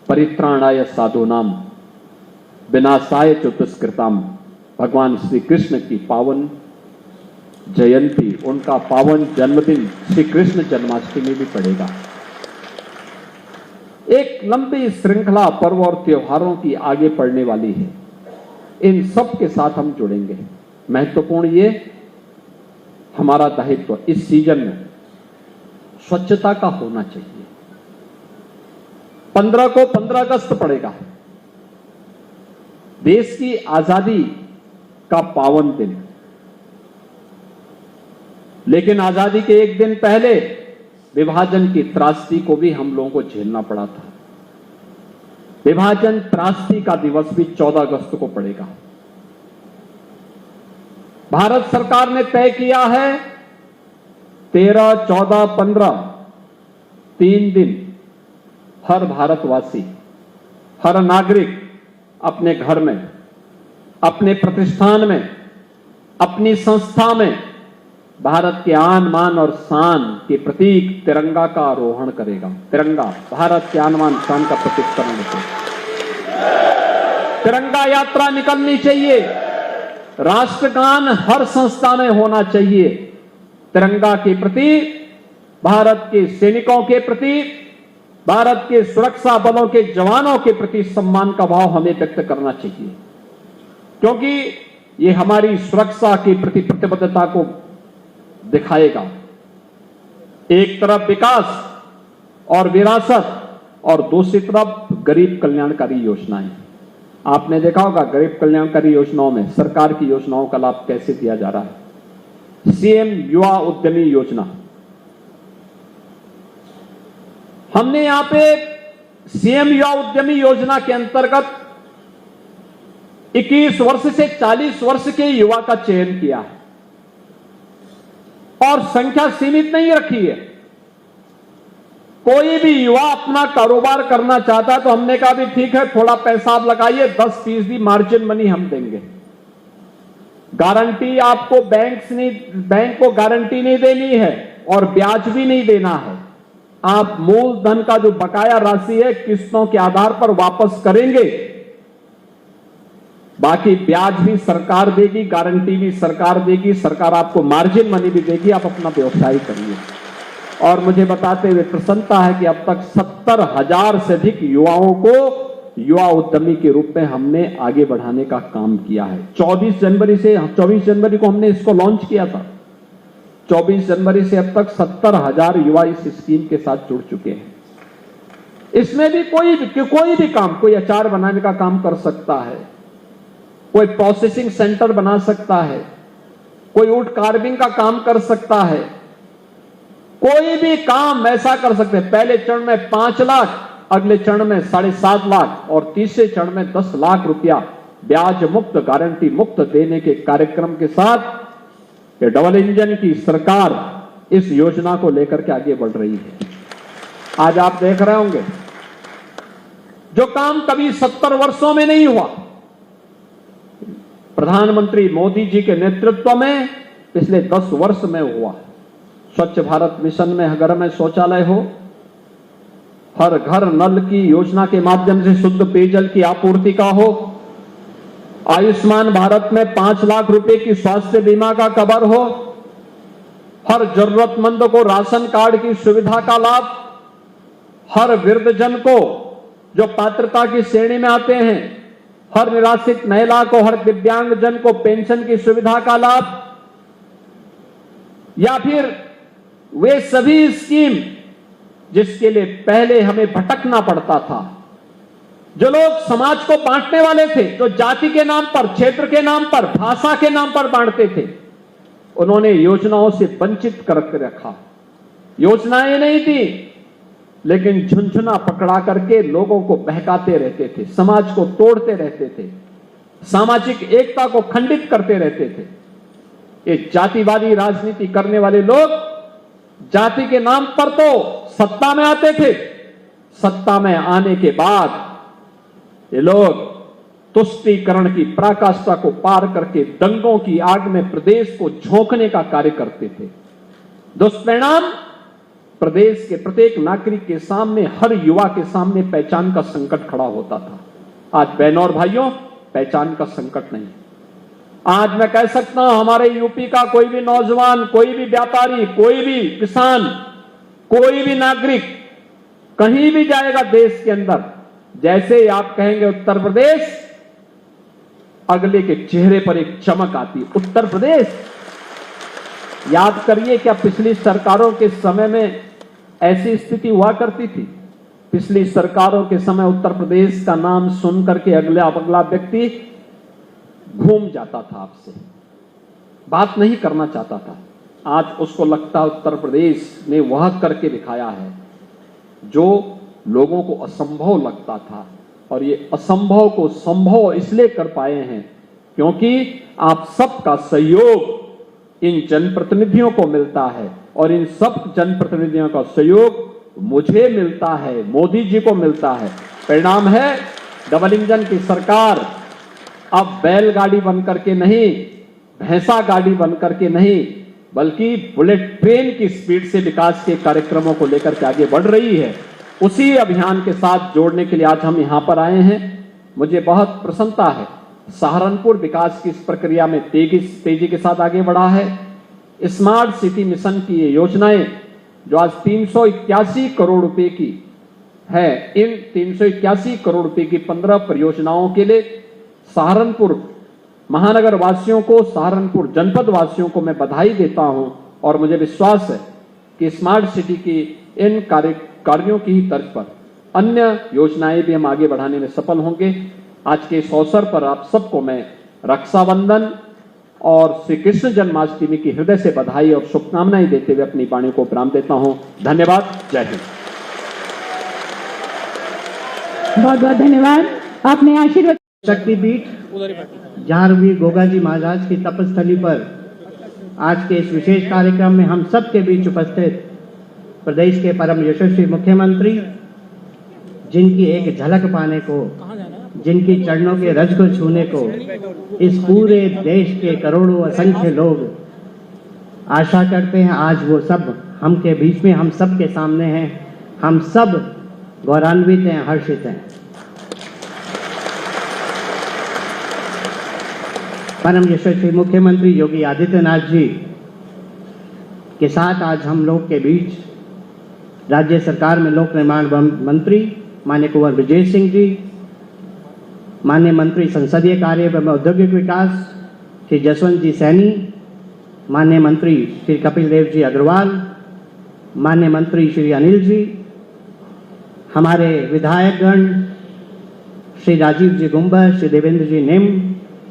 परित्राणाय साधूनाम विनाशाय च दुष्कृताम, भगवान श्री कृष्ण की पावन जयंती, उनका पावन जन्मदिन श्री कृष्ण जन्माष्टमी भी पड़ेगा। एक लंबी श्रृंखला पर्व और त्योहारों की आगे पड़ने वाली है। इन सब के साथ हम जुड़ेंगे। महत्वपूर्ण ये हमारा दायित्व इस सीजन में स्वच्छता का होना चाहिए। 15 को 15 अगस्त पड़ेगा, देश की आजादी का पावन दिन। लेकिन आजादी के एक दिन पहले विभाजन की त्रासदी को भी हम लोगों को झेलना पड़ा था। विभाजन त्रासदी का दिवस भी 14 अगस्त को पड़ेगा। भारत सरकार ने तय किया है 13, 14, 15 3 दिन हर भारतवासी, हर नागरिक अपने घर में, अपने प्रतिष्ठान में, अपनी संस्था में भारत के आन मान और शान के प्रतीक तिरंगा का आरोहण करेगा। तिरंगा भारत के आन मान शान का प्रतीक करेगा। तिरंगा यात्रा निकलनी चाहिए। राष्ट्रगान हर संस्था में होना चाहिए। तिरंगा के प्रति, भारत के सैनिकों के प्रति, भारत के सुरक्षा बलों के जवानों के प्रति सम्मान का भाव हमें व्यक्त करना चाहिए, क्योंकि ये हमारी सुरक्षा के प्रति प्रतिबद्धता को दिखाएगा। एक तरफ विकास और विरासत और दूसरी तरफ गरीब कल्याणकारी योजनाएं। आपने देखा होगा गरीब कल्याणकारी योजनाओं में सरकार की योजनाओं का लाभ कैसे दिया जा रहा है। सीएम युवा उद्यमी योजना, हमने यहां पे सीएम युवा उद्यमी योजना के अंतर्गत 21 वर्ष से 40 वर्ष के युवा का चयन किया है और संख्या सीमित नहीं रखी है। कोई भी युवा अपना कारोबार करना चाहता है तो हमने कहा भी ठीक है, थोड़ा पैसा आप लगाइए, 10% मार्जिन मनी हम देंगे। गारंटी आपको बैंक को गारंटी नहीं देनी है और ब्याज भी नहीं देना है। आप मूलधन का जो बकाया राशि है किस्तों के आधार पर वापस करेंगे, बाकी ब्याज भी सरकार देगी, गारंटी भी सरकार देगी, सरकार आपको मार्जिन मनी भी देगी, आप अपना व्यवसाय करिए। और मुझे बताते हुए प्रसन्नता है कि अब तक 70,000 से अधिक युवाओं को युवा उद्यमी के रूप में हमने आगे बढ़ाने का काम किया है। 24 जनवरी को हमने इसको लॉन्च किया था। 24 जनवरी से अब तक 70,000 युवा इस स्कीम के साथ जुड़ चुके हैं। इसमें भी कोई भी काम, कोई अचार बनाने का काम कर सकता है, कोई प्रोसेसिंग सेंटर बना सकता है, कोई वुड कार्विंग का काम कर सकता है, कोई भी काम ऐसा कर सकते हैं। पहले चरण में 5 लाख, अगले चरण में 7.5 लाख और तीसरे चरण में 10 लाख रुपया ब्याज मुक्त, गारंटी मुक्त देने के कार्यक्रम के साथ ये डबल इंजन की सरकार इस योजना को लेकर के आगे बढ़ रही है। आज आप देख रहे होंगे जो काम कभी 70 वर्षों में नहीं हुआ, प्रधानमंत्री मोदी जी के नेतृत्व में पिछले 10 वर्ष में हुआ। स्वच्छ भारत मिशन में घर में शौचालय हो, हर घर नल की योजना के माध्यम से शुद्ध पेयजल की आपूर्ति का हो, आयुष्मान भारत में 5 लाख रुपए की स्वास्थ्य बीमा का कवर हो, हर जरूरतमंद को राशन कार्ड की सुविधा का लाभ, हर वृद्धजन को जो पात्रता की श्रेणी में आते हैं, हर निराश्रित महिला को, हर दिव्यांगजन को पेंशन की सुविधा का लाभ, या फिर वे सभी स्कीम जिसके लिए पहले हमें भटकना पड़ता था, जो लोग समाज को बांटने वाले थे, जो जाति के नाम पर, क्षेत्र के नाम पर, भाषा के नाम पर बांटते थे, उन्होंने योजनाओं से वंचित करके रखा। योजनाएं नहीं थी लेकिन झुनझुना पकड़ा करके लोगों को बहकाते रहते थे, समाज को तोड़ते रहते थे, सामाजिक एकता को खंडित करते रहते थे। ये जातिवादी राजनीति करने वाले लोग जाति के नाम पर तो सत्ता में आते थे, सत्ता में आने के बाद ये लोग तुष्टीकरण की पराकाष्ठा को पार करके दंगों की आग में प्रदेश को झोंकने का कार्य करते थे। दुष्परिणाम प्रदेश के प्रत्येक नागरिक के सामने, हर युवा के सामने पहचान का संकट खड़ा होता था। आज बहनों और भाइयों, पहचान का संकट नहीं। आज मैं कह सकता हूं हमारे यूपी का कोई भी नौजवान, कोई भी व्यापारी, कोई भी किसान, कोई भी नागरिक कहीं भी जाएगा देश के अंदर, जैसे ही आप कहेंगे उत्तर प्रदेश, अगले के चेहरे पर एक चमक आती। उत्तर प्रदेश, याद करिए क्या पिछली सरकारों के समय में ऐसी स्थिति हुआ करती थी? पिछली सरकारों के समय उत्तर प्रदेश का नाम सुन करके अगला व्यक्ति घूम जाता था, आपसे बात नहीं करना चाहता था। आज उसको लगता है उत्तर प्रदेश ने वह करके दिखाया है जो लोगों को असंभव लगता था, और ये असंभव को संभव इसलिए कर पाए हैं क्योंकि आप सबका सहयोग इन जनप्रतिनिधियों को मिलता है, और इन सब जनप्रतिनिधियों का सहयोग मुझे मिलता है, मोदी जी को मिलता है। परिणाम है डबल इंजन की सरकार अब बैलगाड़ी बनकर के नहीं, भैंसा गाड़ी बनकर के नहीं, बल्कि बुलेट ट्रेन की स्पीड से विकास के कार्यक्रमों को लेकर के आगे बढ़ रही है। उसी अभियान के साथ जोड़ने के लिए आज हम यहां पर आए हैं। मुझे बहुत प्रसन्नता है, सहारनपुर विकास की इस प्रक्रिया में तेजी के साथ आगे बढ़ा है। स्मार्ट सिटी मिशन की ये योजनाएं जो आज 381 करोड़ रुपए की है, इन 381 करोड़ रुपए की 15 परियोजनाओं के लिए सहारनपुर महानगर वासियों को, सहारनपुर जनपद वासियों को मैं बधाई देता हूं, और मुझे विश्वास है कि स्मार्ट सिटी की इन कार्यों की ही तर्ज पर अन्य योजनाएं भी हम आगे बढ़ाने में सफल होंगे। आज के इस अवसर पर आप सबको मैं रक्षाबंधन और श्री कृष्ण जन्माष्टमी की हृदय से बधाई और शुभकामनाएं देते हुए अपनी वाणी को विराम देता हूं। धन्यवाद। जय हिंद। बहुत बहुत धन्यवाद। आपने आशीर्वाद। शक्तिपीठ झारवीर गोगा जी महाराज की तपस्थली पर आज के इस विशेष कार्यक्रम में हम सबके बीच उपस्थित प्रदेश के परम यशस्वी मुख्यमंत्री, जिनकी एक झलक पाने को, जिनकी चरणों के रज को छूने को इस पूरे देश के करोड़ों असंख्य लोग आशा करते हैं, आज वो सब हम के बीच में, हम सब के सामने हैं। हम सब गौरवान्वित हैं, हर्षित हैं। परम यशस्वी मुख्यमंत्री योगी आदित्यनाथ जी के साथ आज हम लोग के बीच राज्य सरकार में लोक निर्माण मंत्री माननीय कुंवर विजय सिंह जी, माननीय मंत्री संसदीय कार्य एवं औद्योगिक विकास श्री जसवंत जी सैनी, माननीय मंत्री श्री कपिल देव जी अग्रवाल, माननीय मंत्री श्री अनिल जी, हमारे विधायकगण श्री राजीव जी गुंबर, श्री देवेंद्र जी निम,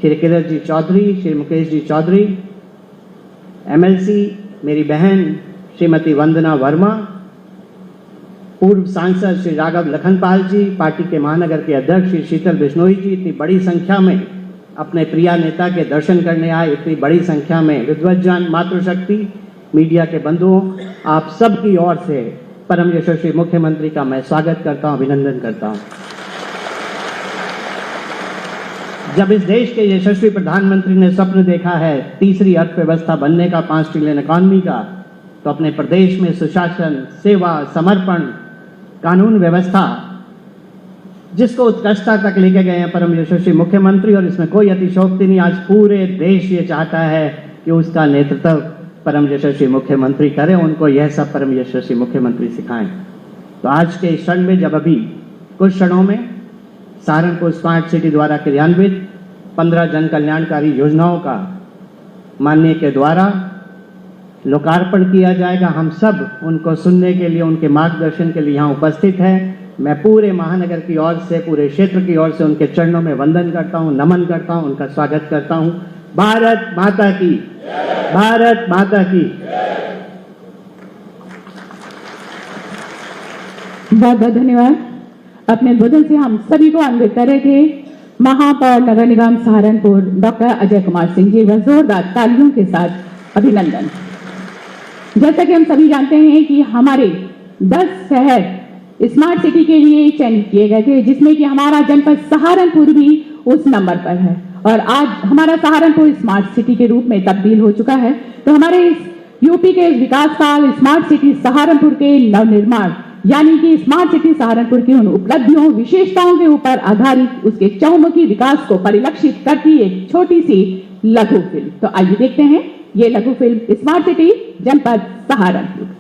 श्री किरण जी चौधरी, श्री मुकेश जी चौधरी, एमएलसी मेरी बहन श्रीमती वंदना वर्मा, पूर्व सांसद श्री राघव लखनपाल जी, पार्टी के महानगर के अध्यक्ष श्री शीतल बिश्नोई जी, इतनी बड़ी संख्या में अपने प्रिय नेता के दर्शन करने आए, इतनी बड़ी संख्या में विद्वज्जन, मातृशक्ति, मीडिया के बंधुओं, आप सब की ओर से परम यशस्वी मुख्यमंत्री का मैं स्वागत करता हूं, अभिनंदन करता हूं। जब इस देश के यशस्वी प्रधानमंत्री ने स्वप्न देखा है तीसरी अर्थव्यवस्था बनने का, 5 ट्रिलियन इकॉनमी का, तो अपने प्रदेश में सुशासन, सेवा, समर्पण, कानून व्यवस्था जिसको उत्कृष्टता तक लेके गए हैं परम यशस्वी मुख्यमंत्री, और इसमें कोई अतिशयोक्ति नहीं। आज पूरे देश ये चाहता है कि उसका नेतृत्व परम यशस्वी मुख्यमंत्री करें, उनको यह सब परम यशस्वी मुख्यमंत्री सिखाएं। तो आज के क्षण में, जब अभी कुछ क्षणों में सहारनपुर स्मार्ट सिटी द्वारा क्रियान्वित 15 जन कल्याणकारी योजनाओं का माननीय के द्वारा लोकार्पण किया जाएगा, हम सब उनको सुनने के लिए, उनके मार्गदर्शन के लिए यहाँ उपस्थित हैं। मैं पूरे महानगर की ओर से, पूरे क्षेत्र की ओर से उनके चरणों में वंदन करता हूँ, नमन करता हूँ, उनका स्वागत करता हूँ। भारत माता की, भारत माता की। बहुत बहुत धन्यवाद। अपने उद्बोधन से हम सभी को अन्वित कर रहे थे महापौर नगर निगम सहारनपुर डॉक्टर अजय कुमार सिंह जी। वह जोरदार तालियों के साथ अभिनंदन। जैसा कि हम सभी जानते हैं कि हमारे 10 शहर स्मार्ट सिटी के लिए चयनित किए गए थे, जिसमें कि हमारा जनपद सहारनपुर भी उस नंबर पर है, और आज हमारा सहारनपुर स्मार्ट सिटी के रूप में तब्दील हो चुका है। तो हमारे इस यूपी के विकास काल स्मार्ट सिटी सहारनपुर के नवनिर्माण, यानी कि स्मार्ट सिटी सहारनपुर की उन उपलब्धियों, विशेषताओं के ऊपर आधारित उसके चहुमुखी विकास को परिलक्षित करती एक छोटी सी लघु फिल्म। तो आइए देखते हैं ये लघु फिल्म स्मार्ट सिटी जनपद सहारनपुर।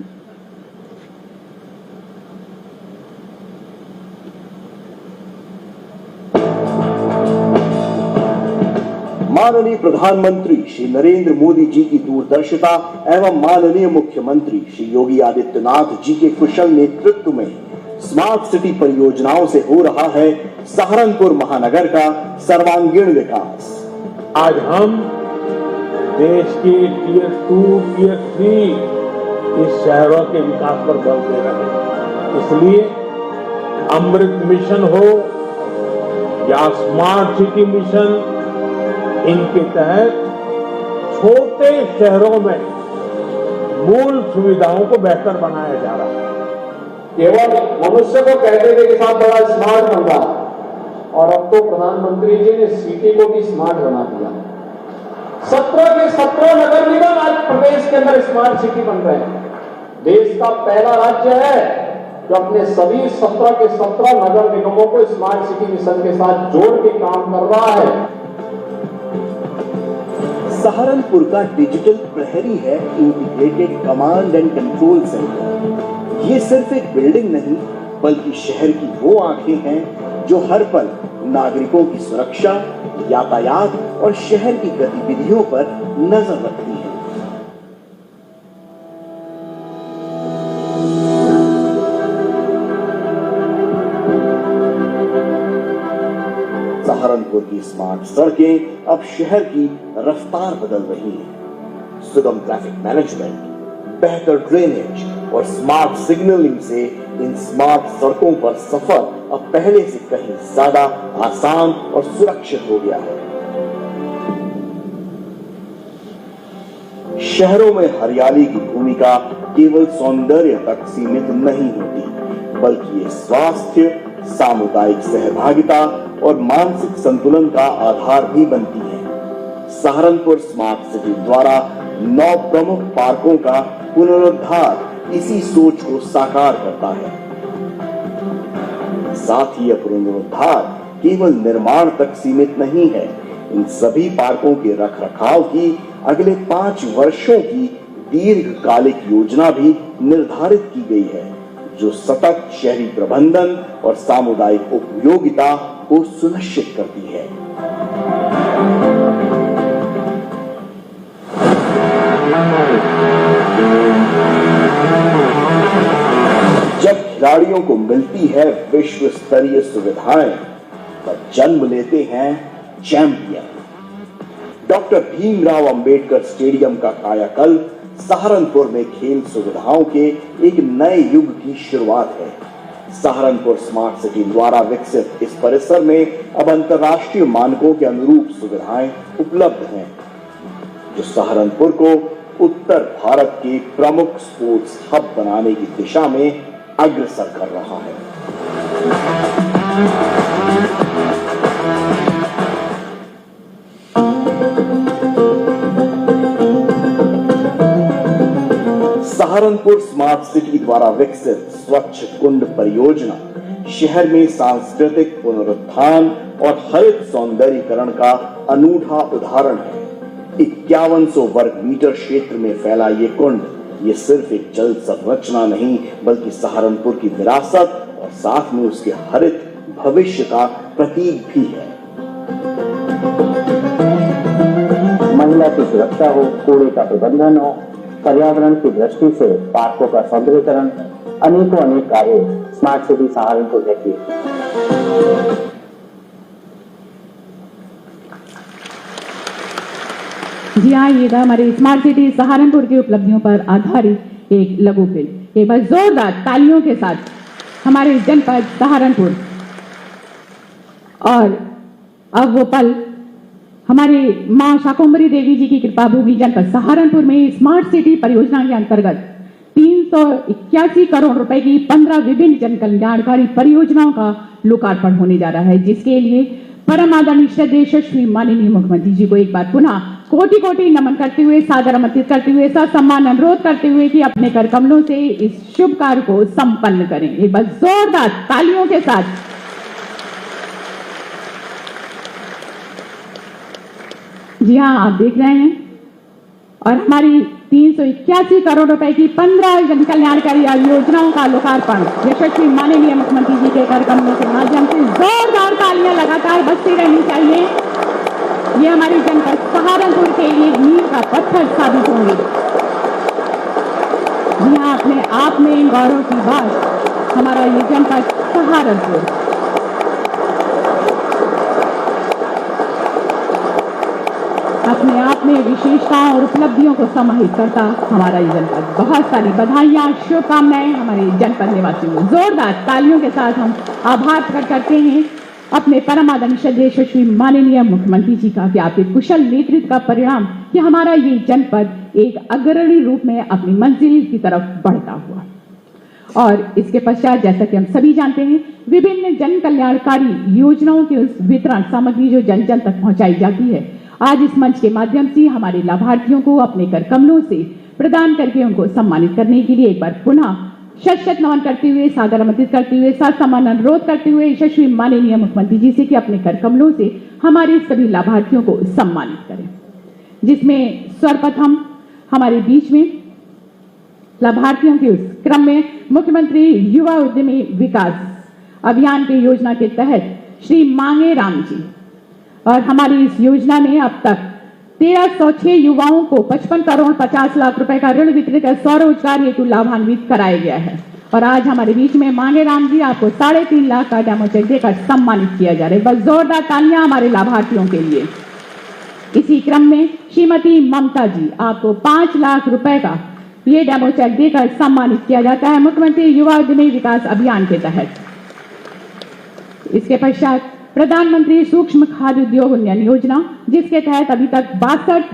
माननीय प्रधानमंत्री श्री नरेंद्र मोदी जी की दूरदर्शिता एवं माननीय मुख्यमंत्री श्री योगी आदित्यनाथ जी के कुशल नेतृत्व में स्मार्ट सिटी परियोजनाओं से हो रहा है सहारनपुर महानगर का सर्वांगीण विकास। आज हम देश के टियर 2, टियर 3 इस शहरों के विकास पर बल दे रहे हैं। इसलिए अमृत मिशन हो या स्मार्ट सिटी मिशन, इनके तहत छोटे शहरों में मूल सुविधाओं को बेहतर बनाया जा रहा है। केवल मनुष्य को कहते थे कि साहब बड़ा स्मार्ट बन रहा, और अब तो प्रधानमंत्री जी ने सिटी को भी स्मार्ट बना दिया। 17 के 17 नगर निगम आज प्रदेश के अंदर स्मार्ट सिटी बन रहे हैं। देश का पहला राज्य है जो अपने सभी 17 के 17 नगर निगमों को स्मार्ट सिटी मिशन के साथ जोड़ के काम कर रहा है। सहारनपुर का डिजिटल प्रहरी है integrated command and control centre. ये सिर्फ एक बिल्डिंग नहीं, बल्कि शहर की वो आंखें हैं जो हर पल नागरिकों की सुरक्षा, यातायात और शहर की गतिविधियों पर नजर रखती है। सहारनपुर की स्मार्ट सड़कें अब शहर की रफ्तार बदल रही हैं। सुगम ट्रैफिक मैनेजमेंट, बेहतर ड्रेनेज और स्मार्ट सिग्नलिंग से इन स्मार्ट सड़कों पर सफर अब पहले से कहीं ज्यादा आसान और सुरक्षित हो गया है। शहरों में हरियाली की भूमिका केवल सौंदर्य तक सीमित नहीं होती, बल्कि ये स्वास्थ्य, सामुदायिक सहभागिता और मानसिक संतुलन का आधार भी बनती है। सहारनपुर स्मार्ट सिटी द्वारा 9 प्रमुख पार्कों का पुनरुद्धार इसी सोच को साकार करता है। साथ ही यह पुनरुद्धार केवल निर्माण तक सीमित नहीं है, इन सभी पार्कों के रखरखाव की अगले 5 वर्षों की दीर्घकालिक योजना भी निर्धारित की गई है, जो सतत शहरी प्रबंधन और सामुदायिक उपयोगिता को सुनिश्चित करती है। जब खिलाड़ियों को मिलती है विश्व स्तरीय सुविधाएं, तब जन्म लेते हैं champion. Doctor Bhimrao Ambedkar stadium का कायाकल्प सहारनपुर में खेल सुविधाओं के एक नए युग की शुरुआत है। सहारनपुर स्मार्ट सिटी द्वारा विकसित इस परिसर में अब अंतर्राष्ट्रीय मानकों के अनुरूप सुविधाएं उपलब्ध हैं, जो सहारनपुर को उत्तर भारत के प्रमुख स्पोर्ट्स हब बनाने की दिशा में अग्रसर कर रहा है। सहारनपुर स्मार्ट सिटी द्वारा विकसित स्वच्छ कुंड परियोजना शहर में सांस्कृतिक पुनरुत्थान और हरित सौंदर्यीकरण का अनूठा उदाहरण है। 5100 वर्ग मीटर क्षेत्र में फैला ये कुंड, ये सिर्फ एक जल संरचना नहीं, बल्कि सहारनपुर की विरासत और साथ में उसके हरित भविष्य का प्रतीक भी है। महिला की सुरक्षा हो, कूड़े का प्रबंधन हो, पर्यावरण की दृष्टि से पार्कों का सौंदर्यीकरण, अनेक कार्य स्मार्ट सिटी सहारनपुर ने किए। जी हाँ, ये था हमारे स्मार्ट सिटी सहारनपुर की उपलब्धियों पर आधारित एक लघु फिल्म। एक बार जोरदार तालियों के साथ हमारे जनपद सहारनपुर, और अब वो पल हमारे मां शाकंभरी देवी जी की कृपा भूमि जनपद सहारनपुर में स्मार्ट सिटी परियोजना के अंतर्गत 381 करोड़ रुपए की 15 विभिन्न जन कल्याणकारी परियोजनाओं का लोकार्पण होने जा रहा है, जिसके लिए परम आदरणीय श्रद्धेय यशस्वी माननीय मुख्यमंत्री जी को एक बार पुनः कोटि कोटि नमन करते हुए, सादर आमंत्रित करते हुए, ससम्मान अनुरोध करते हुए कि अपने कर कमलों से इस शुभ कार्य को संपन्न करें। एक बार जोरदार तालियों के साथ। जी हाँ, आप देख रहे हैं, और हमारी 381 करोड़ रुपए की 15 जन कल्याणकारी योजनाओं का लोकार्पण यशस्वी माननीय मुख्यमंत्री जी के कर कमलों के माध्यम से जोरदार तालियां लगातार बजती रहनी चाहिए। ये हमारी जनपद सहारनपुर के लिए मील का पत्थर साबित होंगे। जी हाँ, अपने आप में गौरव की बात हमारा ये जनपद सहारनपुर। अपने आप में विशेषताओं और उपलब्धियों को समाहित करता हमारा ये जनपद। बहुत सारी बधाइयां, शुभकामनाएं हमारे जनपद निवासियों को। जोरदार तालियों के साथ हम आभार प्रकट करते हैं अपने परम आदरणीय श्रद्धेय यशस्वी माननीय मुख्यमंत्री जी का कि आपके कुशल नेतृत्व का परिणाम कि हमारा ये जनपद एक अग्रणी रूप में अपनी मंजिल की तरफ बढ़ता हुआ। और इसके पश्चात, जैसा कि हम सभी जानते हैं, विभिन्न जन कल्याणकारी योजनाओं के उस वितरण सामग्री जो जन जन तक पहुंचाई जाती है, आज इस मंच के माध्यम से हमारे लाभार्थियों को अपने कर कमलों से प्रदान करके उनको सम्मानित करने के लिए एक बार पुनः शत नमन करते हुए, सादर आमंत्रित करते हुए, साथ सम्मान अनुरोध करते हुए यशस्वी माननीय मुख्यमंत्री जी से कि अपने कर कमलों से हमारे सभी लाभार्थियों को सम्मानित करें। जिसमें सर्वप्रथम हमारे बीच में लाभार्थियों के उस क्रम में मुख्यमंत्री युवा उद्यमी विकास अभियान के योजना के तहत श्री मांगे राम जी, और हमारी इस योजना में अब तक 1306 युवाओं को 55 करोड़ 50 लाख रुपए का ऋण वितरित कर स्वरोजगार हेतु लाभान्वित कराया गया है। और आज हमारे बीच में मांगे राम जी आपको 3.5 लाख का डेमो चेक देकर सम्मानित किया जा रहा है। बस जोरदार तालियां हमारे लाभार्थियों के लिए। इसी क्रम में श्रीमती ममता जी आपको 5 लाख रुपए का ये डेमो चेक देकर सम्मानित किया जाता है मुख्यमंत्री युवा उद्यमी विकास अभियान के तहत। इसके पश्चात प्रधानमंत्री सूक्ष्म खाद्य उद्योग उन्नयन योजना, जिसके तहत अभी तक 62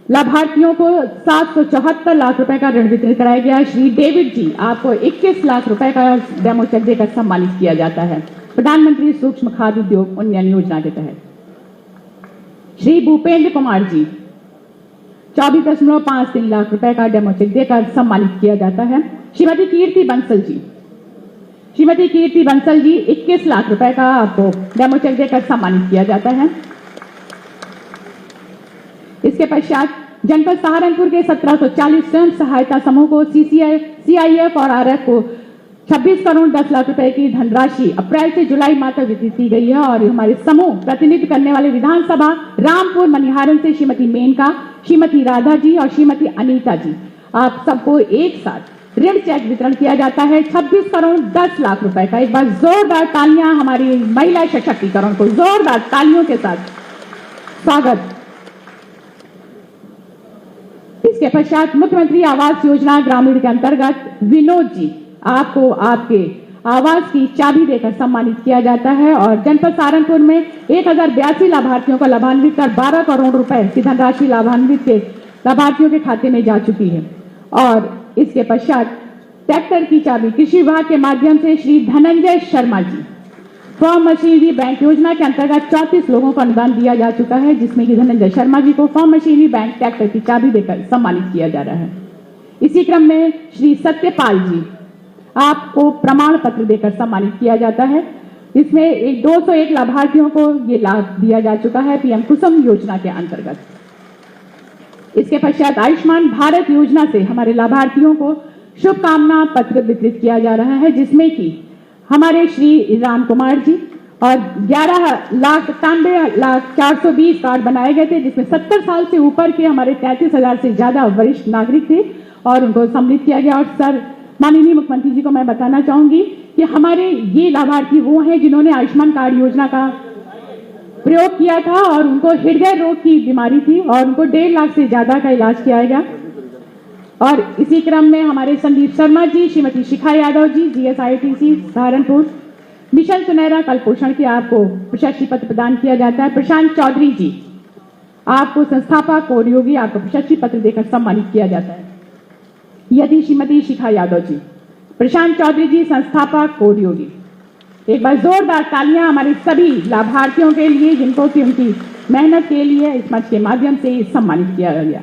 लाभार्थियों को 774 लाख रुपए का ऋण वितरित कराया गया। श्री डेविड जी, आपको 21 लाख रुपए का डेमो चेक देकर सम्मानित किया जाता है प्रधानमंत्री सूक्ष्म खाद्य उद्योग उन्नयन योजना के तहत। श्री भूपेंद्र कुमार जी, 24.53 लाख रुपए का डेमो चेक देकर सम्मानित किया जाता है। श्रीमती कीर्ति बंसल जी 21 लाख रुपए का आपको डेमो चेक देकर सम्मानित किया जाता है। इसके पश्चात जनपद सहारनपुर के 1740 स्वयं सहायता समूह को CIF और RF को 26 करोड़ 10 लाख रुपए की धनराशि अप्रैल से जुलाई माह तक वितरित की गई है। और हमारे समूह प्रतिनिधित्व करने वाले विधानसभा रामपुर मनिहारन से श्रीमती मेनका, श्रीमती राधा जी और श्रीमती अनीता जी, आप सबको एक साथ ऋण चेक वितरण किया जाता है 26 करोड़ 10 लाख रुपए का। एक बार जोरदार तालियां हमारी महिला सशक्तिकरण को जोरदार तालियों के साथ स्वागत। इसके पश्चात मुख्यमंत्री आवास योजना ग्रामीण के अंतर्गत विनोद जी, आपको आपके आवास की चाबी देकर सम्मानित किया जाता है। और जनपद सहारनपुर में 1082 लाभार्थियों को लाभान्वित कर 12 करोड़ रुपए की धनराशि लाभान्वित के लाभार्थियों के खाते में जा चुकी है। और इसके पश्चात ट्रैक्टर की चाबी कृषि विभाग के माध्यम से Shri Dhananjay Sharma ji, farm machinery bank योजना के अंतर्गत 34 लोगों को अनुदान दिया जा चुका है, जिसमें कि धनंजय शर्मा जी को फार्म मशीनरी बैंक ट्रैक्टर की चाबी देकर सम्मानित किया जा रहा है। इसी क्रम में श्री सत्यपाल जी, आपको प्रमाण पत्र देकर सम्मानित किया जाता है। इसमें 201 लाभार्थियों को ये लाभ दिया जा चुका है PM कुसुम योजना के अंतर्गत। इसके पश्चात आयुष्मान भारत योजना से हमारे लाभार्थियों को शुभकामना पत्र वितरित किया जा रहा है, जिसमें कि हमारे श्री राम कुमार जी और 11,93,420 कार्ड बनाए गए थे, जिसमें 70 साल से ऊपर के हमारे 33,000 से ज्यादा वरिष्ठ नागरिक थे और उनको सम्मिलित किया गया। और सर, माननीय मुख्यमंत्री जी को मैं बताना चाहूंगी कि हमारे ये लाभार्थी वो हैं जिन्होंने आयुष्मान कार्ड योजना का प्रयोग किया था और उनको हृदय रोग की बीमारी थी और उनको 1.5 लाख से ज्यादा का इलाज किया गया। और इसी क्रम में हमारे संदीप शर्मा जी, श्रीमती शिखा यादव जी, GSITC सहारनपुर मिशन सुनहरा कल पोषण के आपको प्रशस्ति पत्र प्रदान किया जाता है। प्रशांत चौधरी जी, आपको संस्थापक कोड योगी, आपको प्रशस्ति पत्र देकर सम्मानित किया जाता है। यदि श्रीमती शिखा यादव जी, प्रशांत चौधरी जी संस्थापक कोड योगी। एक बार जोरदार तालियां हमारे सभी लाभार्थियों के लिए, जिनको कि उनकी मेहनत के लिए इस मंच के माध्यम से सम्मानित किया गया।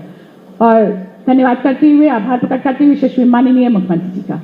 और धन्यवाद करते हुए, आभार प्रकट करते हुए माननीय मुख्यमंत्री जी का